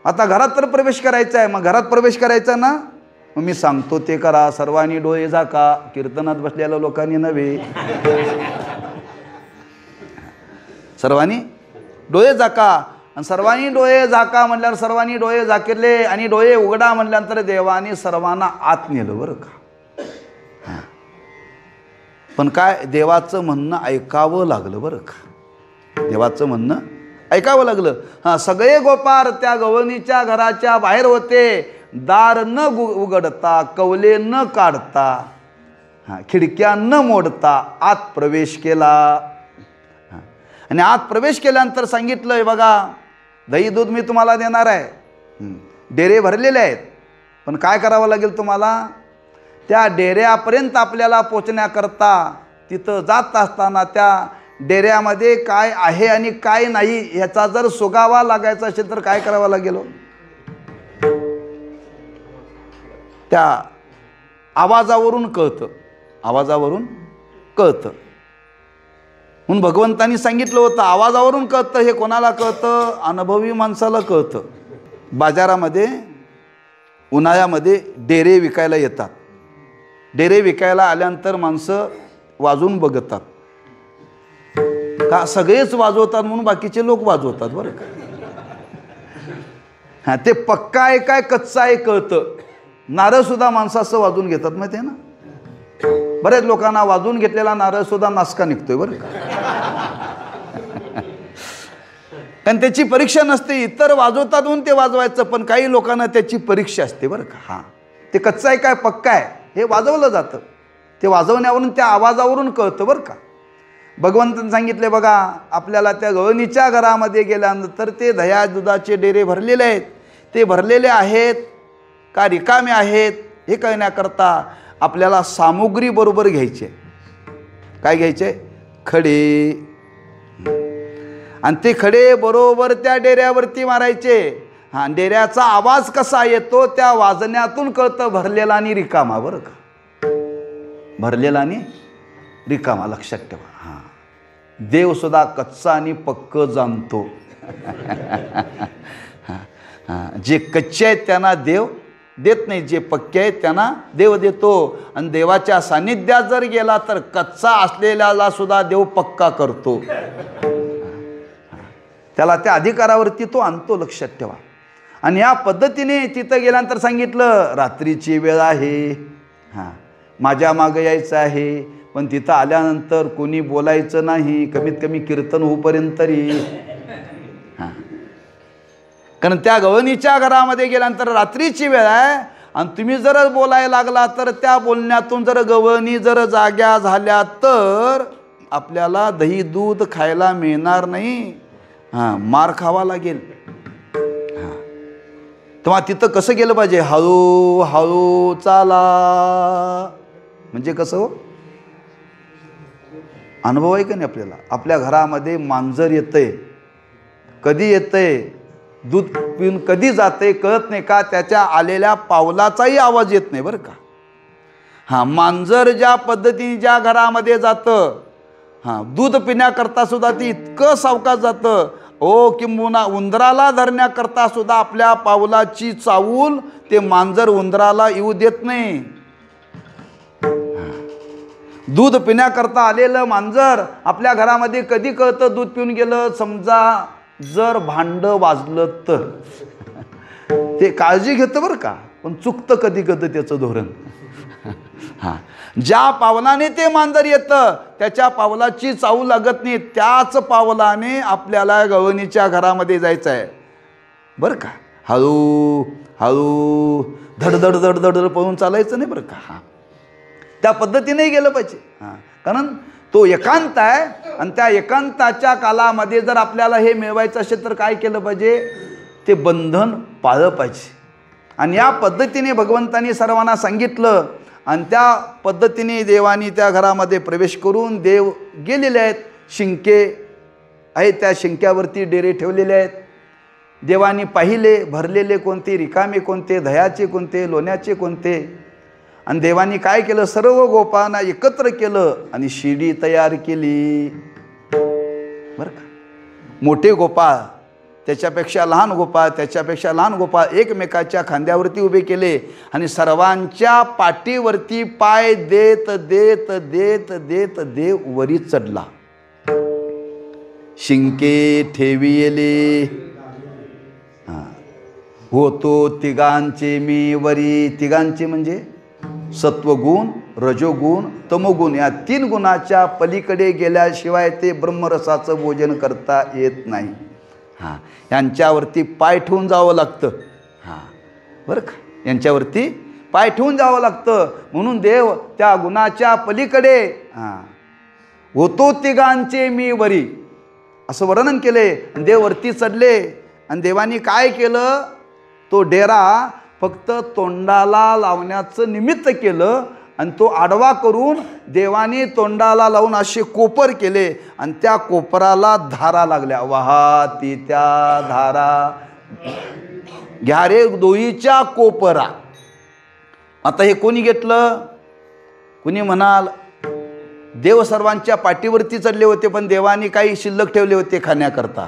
आता घरात तर प्रवेश करायचा आहे. मग घरात प्रवेश करायचा ना, मग मी सांगतो ते करा. सर्वांनी डोळे झाका. कीर्तनात बसलेल्या लोकांनी नव्हे. सर्वांनी डोळे झाका. आणि सर्वांनी डोळे झाका म्हणल्यावर सर्वांनी डोळे झाकेले आणि डोळे उघडा म्हणल्यानंतर देवाने सर्वांना आत नेलं बरं का. पण काय देवाचं म्हणणं ऐकावं लागलं बरं का. देवाचं म्हणणं ऐकावं लागलं. हां, सगळे गोपाळ त्या गवळणीच्या घराच्या बाहेर होते. दार न उघडता, कवले न काढता, खिडक्या न मोडता आत प्रवेश केला. आणि आत प्रवेश केल्यानंतर सांगितलं बघा दही दूध मी तुम्हाला देणार आहे. डेरे भरलेले आहेत पण काय करावं लागेल तुम्हाला? त्या डेऱ्यापर्यंत आपल्याला पोचण्याकरता तिथं जात असताना त्या डेऱ्यामध्ये काय आहे आणि काय नाही ह्याचा जर सुगावा लागायचा असेल तर काय करावं लागेल? त्या आवाजावरून कळतं, आवाजावरून कळतं. म्हणून भगवंतांनी सांगितलं होतं आवाजावरून कळतं. हे कोणाला कळतं? अनुभवी माणसाला कळतं. बाजारामध्ये उन्हाळ्यामध्ये डेरे विकायला येतात. डेरे विकायला आल्यानंतर माणसं वाजवून बघतात का सगळेच वाजवतात म्हणून बाकीचे लोक वाजवतात बरं का. हां, ते पक्का आहे काय कच्चा आहे कळतं. नारळ सुद्धा माणसं असं वाजवून घेतात माहिती आहे ना. बरेच लोकांना वाजवून घेतलेला नारळ सुद्धा नासका निघतोय बरं का. कारण त्याची परीक्षा नसते. इतर वाजवतात म्हणून ते वाजवायचं, पण काही लोकांना त्याची परीक्षा असते बरं का. हां, ते कच्चा आहे काय पक्का आहे हे वाजवलं जातं. ते वाजवण्यावरून त्या आवाजावरून कळतं बरं का. भगवंतांनी सांगितले बघा, आपल्याला त्या गवळणीच्या घरामध्ये गेल्यानंतर ते दह्या दुधाचे डेरे भरलेले आहेत. ते भरलेले आहेत का रिकामे आहेत हे कळण्याकरता आपल्याला सामुग्री बरोबर घ्यायचे. काय घ्यायचे? खडे. आणि ते खडे बरोबर त्या डेऱ्यावरती मारायचे. हां, डेऱ्याचा आवाज कसा येतो त्या वाजण्यातून कळतं भरलेला आणि रिकामा बरं का. भरलेला आणि रिकामा लक्षात ठेवा. हां, देव सुद्धा कच्चा आणि पक्क जाणतो. जे कच्चे आहेत त्यांना देव देत नाही, जे पक्के आहेत त्यांना देव देतो. आणि देवाच्या सानिध्यात जर गेला तर कच्चा असलेल्याला सुद्धा देव पक्का करतो. त्याला त्या अधिकारावरती तो आणतो लक्षात ठेवा. आणि या पद्धतीने तिथं गेल्यानंतर सांगितलं रात्रीची वेळ आहे. हां, माझ्या मागं यायचं आहे, पण तिथं आल्यानंतर कोणी बोलायचं नाही, कमीत कमी कीर्तन होईपर्यंत तरी. हां, कारण त्या गवळणीच्या घरामध्ये गेल्यानंतर रात्रीची वेळ आहे आणि तुम्ही जर बोलायला लागला तर त्या बोलण्यातून जर गवळणी जर जाग्या झाल्या तर आपल्याला दही दूध खायला मिळणार नाही. हां, मार खावा लागेल. हां, तेव्हा तिथं कसं गेलं पाहिजे? हळू हळू चाला. म्हणजे कसं हो? अनुभव आहे का नाही आपल्याला? आपल्या घरामध्ये मांजर येतंय, कधी येतंय, दूध पिऊन कधी जाते कळत नाही का? त्याच्या आलेल्या पावलाचाही आवाज येत नाही बरं का. हां, मांजर ज्या पद्धतीने ज्या घरामध्ये जातं, हां, दूध पिण्याकरता सुद्धा ती इतकं सावकाश जातं. किंबहुना उंदराला धरण्याकरता सुद्धा आपल्या पावलाची चावूल ते मांजर उंदराला येऊ देत नाही. दूध पिण्याकरता आलेलं मांजर आपल्या घरामध्ये कधी कळतं दूध पिऊन गेलं? समजा जर भांडं वाजलं तर ते काळजी घेतं बरं का, पण चुकतं कधी कधी त्याचं धोरण. हां, ज्या पावलाने ते मांजर येतं त्याच्या पावलाची चावू लागत नाही, त्याच पावलाने आपल्याला गवळणीच्या घरामध्ये जायचं आहे बरं का. हळू हळू धडधड धडधड पळून चालायचं नाही बरं का. हां, त्या पद्धतीने गेलं पाहिजे. हां, कारण तो एकांत आहे आणि त्या एकांताच्या कालामध्ये जर आपल्याला हे मिळवायचं असेल तर काय केलं पाहिजे? ते बंधन पाळलं पाहिजे. आणि या पद्धतीने भगवंतांनी सर्वांना सांगितलं आणि त्या पद्धतीने देवानी त्या घरामध्ये प्रवेश करून देव गेलेले आहेत. शिंके आहेत, त्या शिंक्यावरती डेरे ठेवलेले आहेत. देवानी पाहिले भरलेले कोणते, रिकामे कोणते, दह्याचे कोणते, लोण्याचे कोणते. आणि देवानी काय केलं? सर्व गोपांना एकत्र केलं आणि शिडी तयार केली बरं का. मोठे गोपाळ, त्याच्यापेक्षा लहान गोपाळ, त्याच्यापेक्षा लहान गोपाळ एकमेकाच्या खांद्यावरती उभे केले आणि सर्वांच्या पाठीवरती पाय देत देत देत देत देव वरी चढला. शिंके ठेविले. हां, होतो तिघांचे मी वरी. तिघांचे म्हणजे सत्वगुण, रजोगुण, तमोगुण या 3 गुणाच्या पलीकडे गेल्याशिवाय ते ब्रह्मरसाचं भोजन करता येत नाही. हां, यांच्यावरती पाय ठेवून जावं लागतं. हां, बरं का, यांच्यावरती पाय ठेवून जावं लागतं. म्हणून देव त्या गुणाच्या पलीकडे हां होतो तिघांचे मी वरी असं वर्णन केले. देव वरती चढले आणि देवानी काय केलं? तो डेरा फक्त तोंडाला लावण्याचं निमित्त केलं आणि तो आडवा करून देवाने तोंडाला लावून असे कोपर केले आणि त्या कोपराला धारा लागल्या. वाहती त्या धारा घ्या रे दोईच्या कोपरा. आता हे कोणी घेतलं? कुणी म्हणाल देव सर्वांच्या पाठीवरती चढले होते, पण देवाने काही शिल्लक ठेवले होते खाण्याकरता.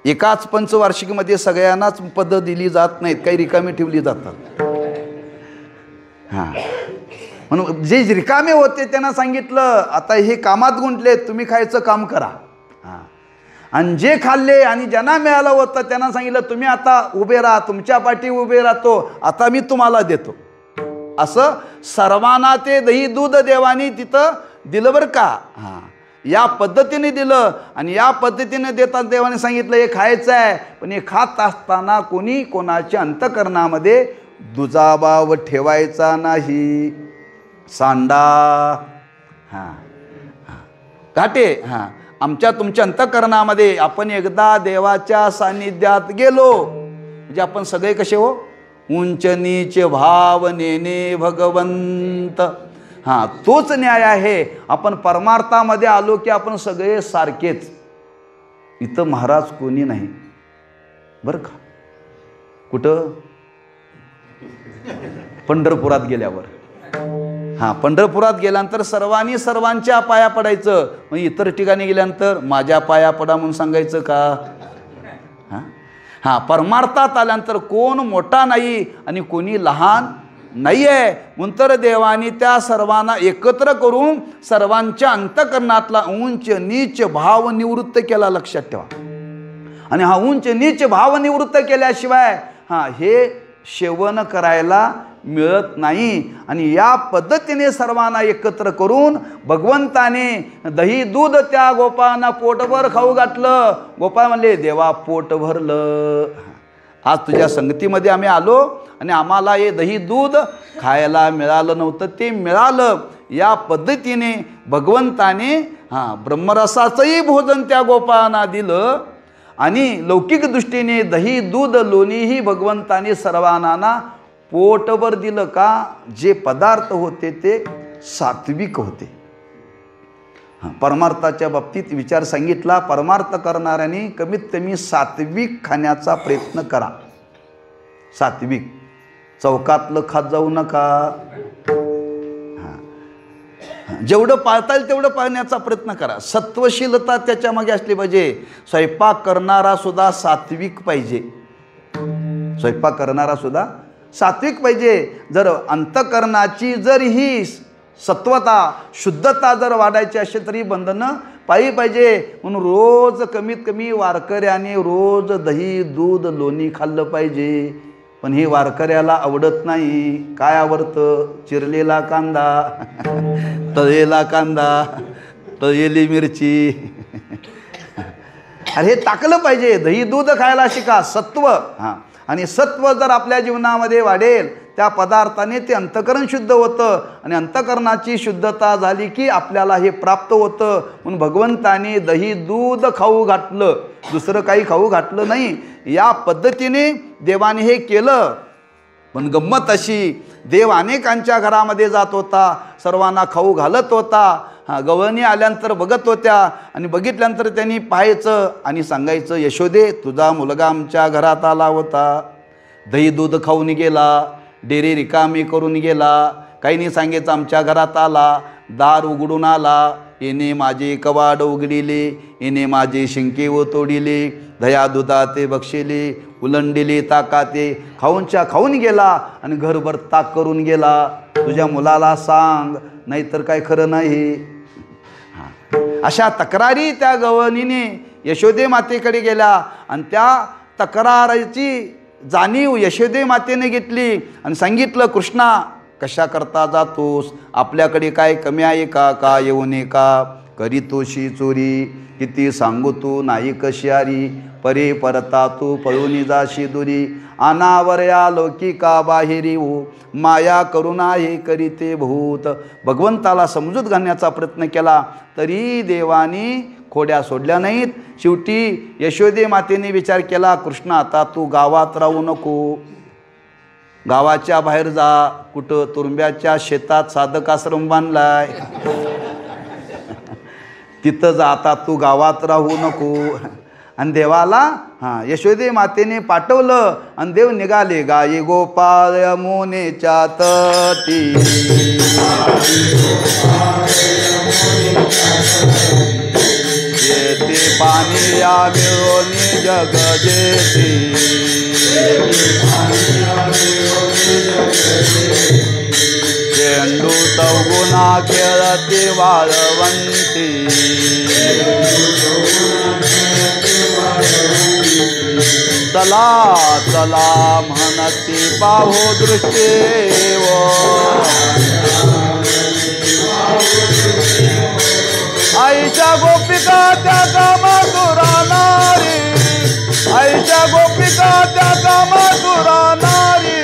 एकाच पंचवार्षिकीमध्ये सगळ्यांनाच पद दिली जात नाहीत, काही रिकामी ठेवली जातात. हां, म्हणून जे रिकामे होते त्यांना सांगितलं आता हे कामात गुंतले, तुम्ही खायचं काम करा. हां, आणि जे खाल्ले आणि ज्यांना मिळालं होतं त्यांना सांगितलं तुम्ही आता उभे राहा, तुमच्या पाठी उभे राहतो, आता मी तुम्हाला देतो. असं सर्वांना ते दही दूध देवानी तिथं दिलं बरं का. हां, या पद्धतीने दिलं आणि या पद्धतीने देतात देवाने सांगितलं हे खायचं आहे, पण हे खात असताना कोणी कोणाच्या अंतकरणामध्ये दुजाभाव ठेवायचा नाही. सांडा हां घाटे हां आमच्या तुमच्या अंतकरणामध्ये आपण एकदा देवाच्या सान्निध्यात गेलो म्हणजे आपण सगळे कसे हो? उंच नीच भाव नेने भगवंत. हां, तोच न्याय आहे. आपण परमार्थामध्ये आलो की आपण सगळे सारखेच. इथं महाराज कोणी नाही बरं का. कुठं? पंढरपुरात गेल्यावर. हां, पंढरपुरात गेल्यानंतर सर्वांनी सर्वांच्या पाया पडायचं. मग इतर ठिकाणी गेल्यानंतर माझ्या पाया पडा म्हणून सांगायचं का? हां हां, परमार्थात आल्यानंतर कोण मोठा नाही आणि कोणी लहान नाही आहे. म्हणून तर देवानी त्या सर्वांना एकत्र करून सर्वांच्या अंतकरणातला उंच नीच भाव निवृत्त केला. लक्षात ठेवा. आणि हा उंच नीच भाव निवृत्त केल्याशिवाय हां हे सेवन करायला मिळत नाही. आणि या पद्धतीने सर्वांना एकत्र करून भगवंताने दही दूध त्या गोपाळांना पोटभर खाऊ घातलं. गोपाळ म्हणले देवा पोट भरलं, आज तुझ्या संगतीमध्ये आम्ही आलो आणि आम्हाला हे दही दूध खायला मिळालं नव्हतं, ते मिळालं. या पद्धतीने भगवंताने ब्रह्मरसाचंही भोजन त्या गोपाळांना दिलं आणि लौकिक दृष्टीने दही दूध लोणीही भगवंताने सर्वांना पोटभर दिलं. का? जे पदार्थ होते ते सात्विक होते. परमार्थाच्या बाबतीत विचार सांगितला. परमार्थ करणाऱ्यांनी कमीत कमी सात्विक खाण्याचा प्रयत्न करा. सात्विक चौकातलं खात जाऊ नका. जेवढं पाळता येईल तेवढं पाळण्याचा प्रयत्न करा. सत्वशीलता त्याच्या मागे असली पाहिजे. स्वयंपाक करणारा सुद्धा सात्विक पाहिजे. स्वयंपाक करणारा सुद्धा सात्विक पाहिजे. जर अंतकरणाची जर ही सत्वता शुद्धता जर वाढायची असेल तरी बंधनं पाहिजे. म्हणून रोज कमीत कमी वारकऱ्याने रोज दही दूध लोणी खाल्लं पाहिजे. पण हे वारकऱ्याला आवडत नाही. काय आवडतं? चिरलेला कांदा, तळलेला कांदा, तळलेली मिरची. अरे हे टाकलं पाहिजे. दही दूध खायला शिका. सत्व हां, आणि सत्व जर आपल्या जीवनामध्ये वाढेल त्या पदार्थाने ते अंतकरण शुद्ध होतं आणि अंतकरणाची शुद्धता झाली की आपल्याला हे प्राप्त होतं. म्हणून भगवंताने दही दूध खाऊ घातलं, दुसरं काही खाऊ घातलं नाही. या पद्धतीने देवाने हे केलं. पण गंमत अशी, देव अनेकांच्या घरामध्ये जात होता, सर्वांना खाऊ घालत होता. गवळणी आल्यानंतर बघत होत्या आणि बघितल्यानंतर त्यांनी पाहायचं आणि सांगायचं यशोदे तुझा मुलगा आमच्या घरात आला होता, दही दूध खाऊन गेला, डेरी रिकामी करून गेला. काही नाही सांगायचं आमच्या घरात आला, दार उघडून आला, येणे माझे कवाड उघडिले, येणे माझे शिंके व तोडिले, दया दुधाते बक्षिले, उलंडिले ताकाते, खाऊनच्या खाऊन गेला आणि घरभर ताक करून गेला. तुझ्या मुलाला सांग नाहीतर काय खरं नाही. अशा तक्रारी त्या गवळणीने यशोदे मातेकडे गेल्या आणि त्या तक्रारीची जाणीव यशोदे मातेने घेतली आणि सांगितलं कृष्णा कशा करता जातोस, आपल्याकडे काय कमी आहे का? का येऊ नये का? करीतोशी चोरी, किती सांगू तू नाही कशारी, परे परता तू पळून जाशी दुरी, अनावरया लौकिका बाहेरी हो, माया करुणा हे करीते भूत. भगवंताला समजूत घालण्याचा प्रयत्न केला तरी देवानी खोड्या सोडल्या नाहीत. शेवटी यशोदे मातेने विचार केला कृष्णा आता तू गावात राहू नको. गावाच्या बाहेर जा, कुठं तुरुंब्याच्या शेतात साधक आश्रम बांधलाय, तिथं जा. आता तू गावात राहू नको. आणि देवाला यशोदे मातेने पाठवलं आणि देव निघाले. गाई गोपाळ यमुनेच्या तटी, येते पाणी या मिळोनी जग जेती, चेंडू चौगुणा खेळते वाळवंती, चला चला म्हणती पाहो दृष्टीव, आईच्या गोपिका त्या कामातुरा नारी, आईच्या गोपिका त्या कामातुरा नारी,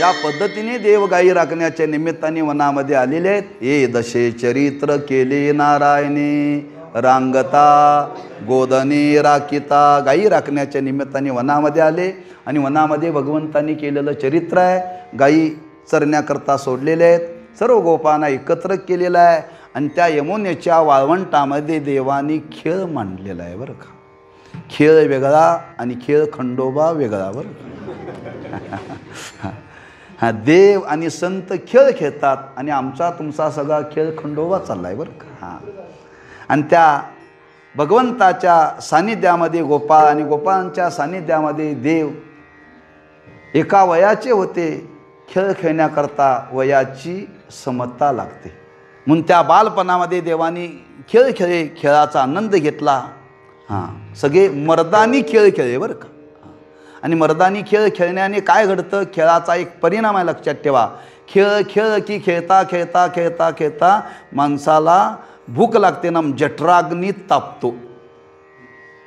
या पद्धतीने देव गायी राखण्याच्या निमित्ताने वनामध्ये आलेले आहेत. हे दशे चरित्र केले नारायणे, रांगता गोदने राखिता. गायी राखण्याच्या निमित्ताने वनामध्ये आले आणि वनामध्ये भगवंतांनी केलेलं चरित्र आहे. गायी चरण्याकरता सोडलेले आहेत, सर्व गोपांना एकत्र केलेलं आहे आणि त्या यमुनेच्या वाळवंटामध्ये देवानी खेळ मांडलेला आहे बरं का. खेळ वेगळा आणि खेळ खंडोबा वेगळा बरं का. देव आणि संत खेळ खेळतात आणि आमचा तुमचा सगळा खेळ खंडोबा चालला आहे बरं का. आणि त्या भगवंताच्या सान्निध्यामध्ये गोपाळ आणि गोपाळांच्या सान्निध्यामध्ये देव एका वयाचे होते. खेळ खेळण्याकरता वयाची समता लागते म्हणून त्या बालपणामध्ये देवानी खेळ खेळे, खेळाचा आनंद घेतला. सगळे मर्दानी खेळ खेळले बरं का. आणि मर्दानी खेळ खेळण्याने काय घडतं, खेळाचा एक परिणाम आहे लक्षात ठेवा. खेळ खेळ की खेळता खेळता खेळता खेळता माणसाला भूक लागते ना, जठराग्नी तापतो.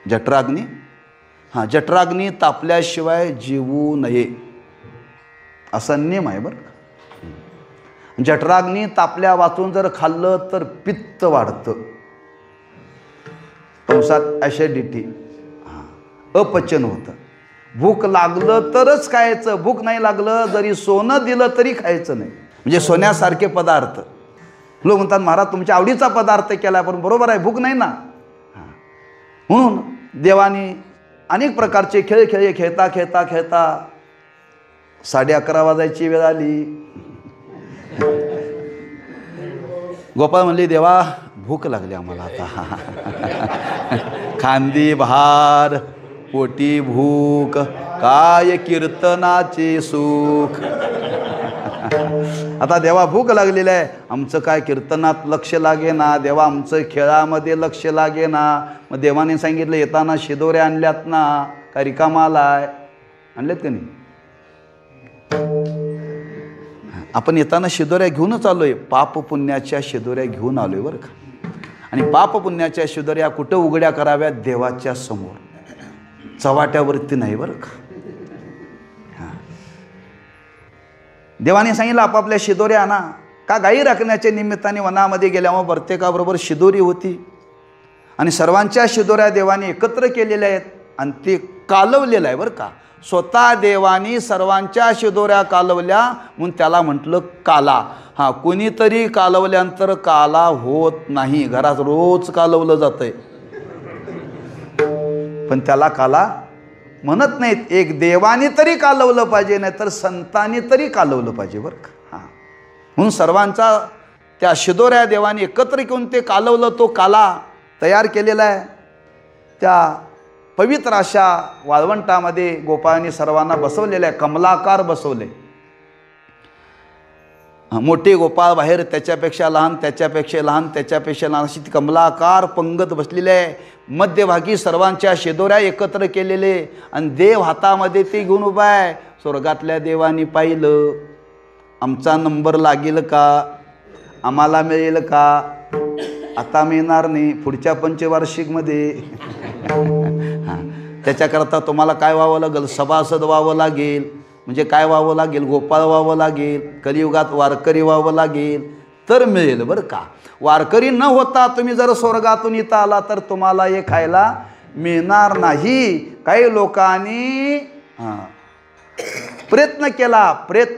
जठराग्नी जठराग्नी तापल्याशिवाय जीवू नये असा नियम आहे बरं का. जठराग्नी तापल्या वाचून जर खाल्लं तर पित्त वाढतं, कंसात ॲसिडिटी, अपचन होतं. भूक लागलं तरच खायचं, भूक नाही लागलं जरी सोनं दिलं तरी खायचं नाही. म्हणजे सोन्यासारखे पदार्थ. लोक म्हणतात महाराज तुमच्या आवडीचा पदार्थ केला, पण बरोबर आहे, भूक नाही ना. म्हणून देवानी अनेक प्रकारचे खेळ खेळले. खेळता खेळता खेळता 11:30 वाजायची वेळ आली. गोपाळ म्हणले देवा भूक लागली आम्हाला आता. खांदी भार पोटी भूक, काय कीर्तनाचे सुख. आता देवा भूक लागलेली आहे, आमचं काय कीर्तनात लक्ष लागे ना, देवा आमचं खेळामध्ये लक्ष लागे ना. मग देवाने सांगितलं येताना शिदोऱ्या आणल्यात ना, का रिकामा आलाय? आणलेत का नाही? आपण येताना शिदोऱ्या घेऊनच आलोय, पाप पुण्याच्या शिदोऱ्या घेऊन आलोय बरं का. आणि पाप पुण्याच्या शिदोऱ्या कुठं उघड्या कराव्यात? देवाच्या समोर, चव्हाट्यावरती नाही बरं का. देवाने सांगितलं आपापल्या शिदोऱ्या आणा. का? गायी राखण्याच्या निमित्ताने वनामध्ये गेल्यावर प्रत्येकाबरोबर शिदोरी होती आणि सर्वांच्या शिदोऱ्या देवाने एकत्र केलेल्या आहेत आणि ते कालवलेलं आहे बरं का. स्वतः देवानी सर्वांच्या शिदोऱ्या कालवल्या म्हणून त्याला म्हटलं काला. कोणीतरी कालवल्यानंतर काला होत नाही. घरात रोज कालवलं जातंय पण त्याला काला म्हणत नाहीत. एक देवानी तरी कालवलं पाहिजे, नाहीतर संतांनी तरी कालवलं पाहिजे बरं का. म्हणून सर्वांचा त्या शिदोऱ्या देवानी एकत्र घेऊन ते कालवलं. तो काला तयार केलेला आहे. त्या पवित्र अशा वाळवंटामध्ये गोपाळांनी सर्वांना बसवलेलं आहे. कमलाकार बसवले. मोठे गोपाळ बाहेर, त्याच्यापेक्षा लहान, त्याच्यापेक्षा लहान, त्याच्यापेक्षा लहान, अशी ती कमलाकार पंगत बसलेली आहे. मध्यभागी सर्वांच्या शिदोऱ्या एकत्र केलेले आणि देव हातामध्ये ते घेऊन उभा आहे. स्वर्गातल्या देवानी पाहिलं, आमचा नंबर लागेल का, आम्हाला मिळेल का? आता मिळणार नाही, पुढच्या पंचवार्षिकमध्ये. त्याच्याकरता तुम्हाला काय व्हावं लागेल? सभासद व्हावं लागेल. म्हणजे काय व्हावं लागेल? गोपाळ व्हावं लागेल. कलियुगात वारकरी व्हावं लागेल. तर मिळेल बरं का. वारकरी न होता तुम्ही जर स्वर्गातून इथं आला तर तुम्हाला हे खायला मिळणार नाही. काही लोकांनी प्रयत्न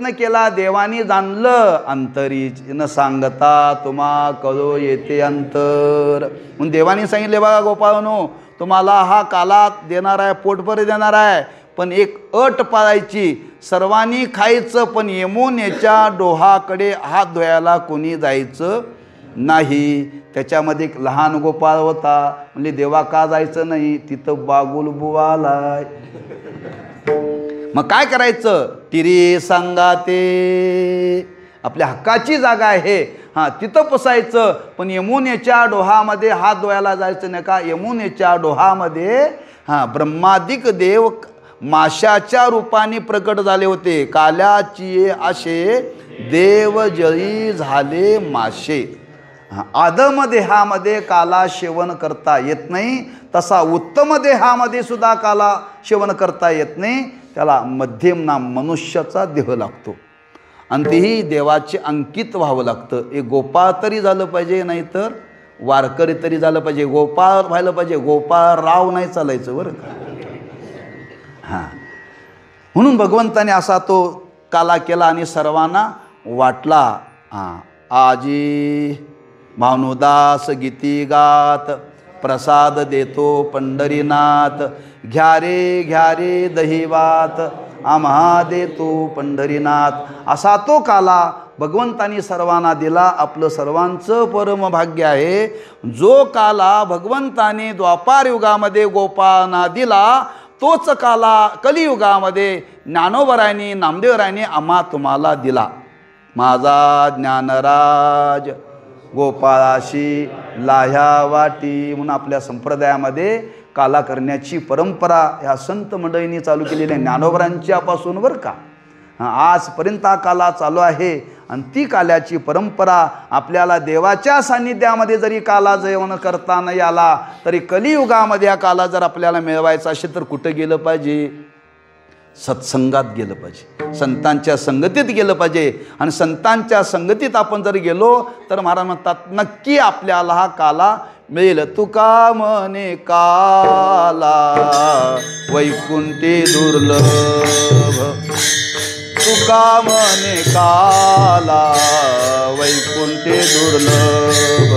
केला देवानी जाणलं, अंतरी न सांगता तुम्हा कळो येते अंतर. म्हणून देवानी सांगितले बघा गोपाळनो, तुम्हाला हा काला देणार आहे, पोटभर देणार आहे, पण एक अट पाळायची, सर्वांनी खायचं पण यमुनेच्या डोहाकडे हात धुवायला कोणी जायचं नाही. त्याच्यामध्ये एक लहान गोपाळ होता. म्हणजे देवा का जायचं नाही, तिथं बागुल बुवालाय. मग काय करायचं, टिरी सांगाते, आपल्या हक्काची जागा आहे, हां तिथं पुसायचं, पण यमुनेच्या डोहामध्ये हात धुवायला जायचं नाही का. यमुनेच्या डोहामध्ये ब्रह्मादिक देव माशाच्या रूपाने प्रकट झाले होते. काल्याची आशे देव जळी झाले माशे. आदम देहामध्ये काला सेवन करता येत नाही, तसा उत्तम देहामध्ये सुद्धा काला सेवन करता येत नाही. त्याला मध्यम नाम मनुष्याचा देह लागतो आणि तेही देवाचे अंकित व्हावं लागतं. एक गोपाळ तरी झालं पाहिजे, नाहीतर वारकरी तरी झालं पाहिजे. गोपाळ व्हायला पाहिजे, गोपाळ राव नाही चालायचं बरं का. हां, म्हणून भगवंताने असा तो काला केला आणि सर्वांना वाटला. आजी भानुदास गीती गात प्रसाद देतो पंढरीनाथ, घ्या रे दहीवात आम्हा देतो पंढरीनाथ. असा तो काला भगवंतानी सर्वांना दिला. आपलं सर्वांचं परम भाग्य आहे. जो काला भगवंताने द्वापार युगामध्ये गोपाळांना दिला, तोच काला कलियुगामध्ये ज्ञानोबरायांनी नामदेवरायांनी आम्हा तुम्हाला दिला. माझा ज्ञानराज गोपाळाशी लाह्या वाटी. म्हणून आपल्या संप्रदायामध्ये काला करण्याची परंपरा ह्या संत मंडळींनी चालू केलेली आहे, ज्ञानोबरांच्यापासून बरं का. आजपर्यंत हा काला चालू आहे आणि ती काल्याची परंपरा आपल्याला देवाच्या सान्निध्यामध्ये जरी काला जेवण करता नाही आला तरी कलियुगामध्ये हा काला जर आपल्याला मिळवायचा असेल तर कुठं गेलं पाहिजे, सत्संगात गेलं पाहिजे, संतांच्या संगतीत गेलं पाहिजे. आणि संतांच्या संगतीत आपण जर गेलो तर महाराज म्हणतात नक्की आपल्याला हा काला मिळेल. तुका म्हणे काला वैकुंठी दुर्लभ, तुका म्हणे काला वैकुंठी दुर्लभ.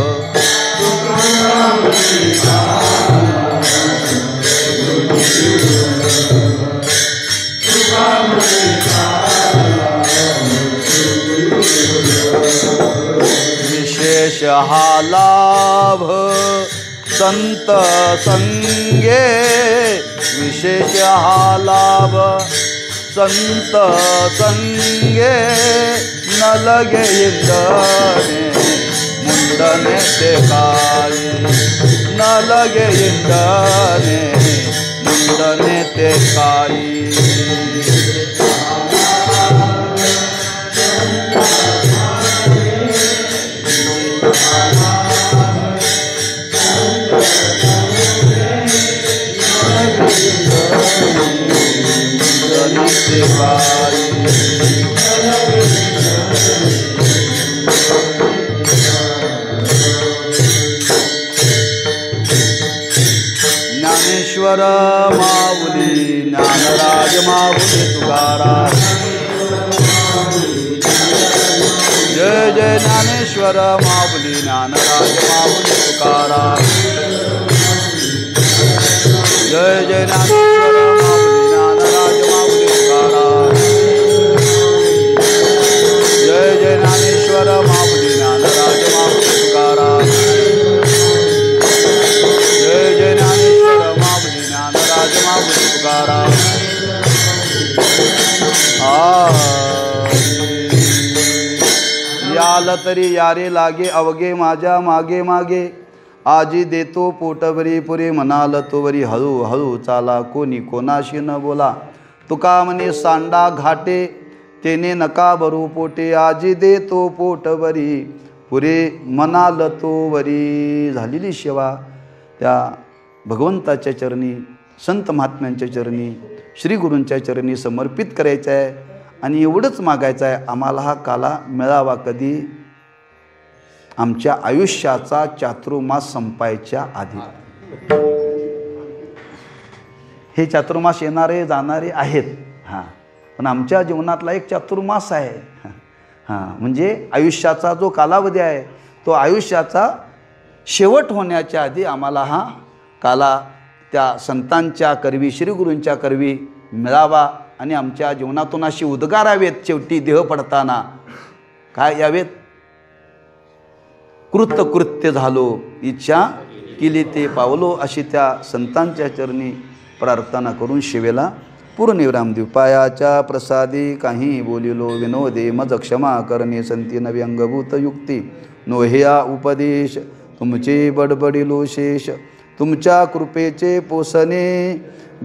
विशेष हा लाभ संत संगे, विशेष हा लाभ संत संगे, न लगे इंदने मुंडने ते काळी, न लगे इंदने मुंडने ते काळी. ज्ञानेश्वर माऊली ज्ञानराज माऊली तुकाराम, जय जय ज्ञानेश्वर माऊली ज्ञानराज माऊली तुकाराम, जय जय ज्ञानेश्वर माऊली ज्ञानराज माऊली तुकाराम, जय जय ज्ञानेश्वर माऊली ज्ञानराज माऊली तुकाराम, जय जय ज्ञानेश्वर माऊली ज्ञानराज माऊली तुकाराम. याल तरी यारे लागे अवघे माझ्या मागे मागे, आजी देतो पोटभरी पुरे म्हणाल तोवरी हळू हळू चाला, कोणी कोणाशी न बोला. तुका म्हणे सांडा घाटे तेने नका भरू पोटे, आजी देतो पोटभरी पुरे म्हणाल तोवरी. झालेली सेवा त्या भगवंताच्या चरणी, संत महात्म्यांच्या चरणी, श्री गुरूंच्या चरणी समर्पित करायचं आहे आणि एवढंच मागायचं आहे, आम्हाला हा काला मिळावा कधी, आमच्या आयुष्याचा चातुर्मास संपायच्या आधी. हे चातुर्मास येणारे जाणारे आहेत, हां, पण आमच्या जीवनातला एक चातुर्मास आहे. म्हणजे आयुष्याचा जो कालावधी आहे तो आयुष्याचा शेवट होण्याच्या आधी आम्हाला हा काला त्या संतांच्या करवी, श्रीगुरूंच्या करवी मिळावा आणि आमच्या जीवनातून अशी उद्गारावेत. शेवटी देह पडताना काय यावेत? कृतकृत्य झालो, इच्छा केली ते पावलो, अशी त्या संतांच्या चरणी प्रार्थना करून शिवेला पूर्णविराम देऊ. पायाच्या प्रसादी काही बोलिलो विनोदे, मज क्षमा करणे संती नवी अंगभूत युक्ती. नोह्या उपदेश तुमचे बडबडिलो शेष, तुमच्या कृपेचे पोसणे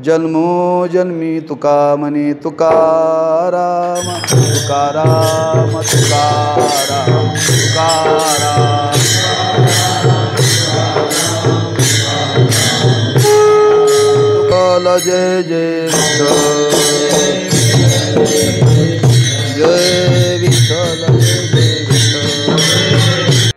जन्मो जन्मी. तुका म्हणे तुकाराम तुकाराम तुकाराम तुकाराम. जय जय विठ्ठल.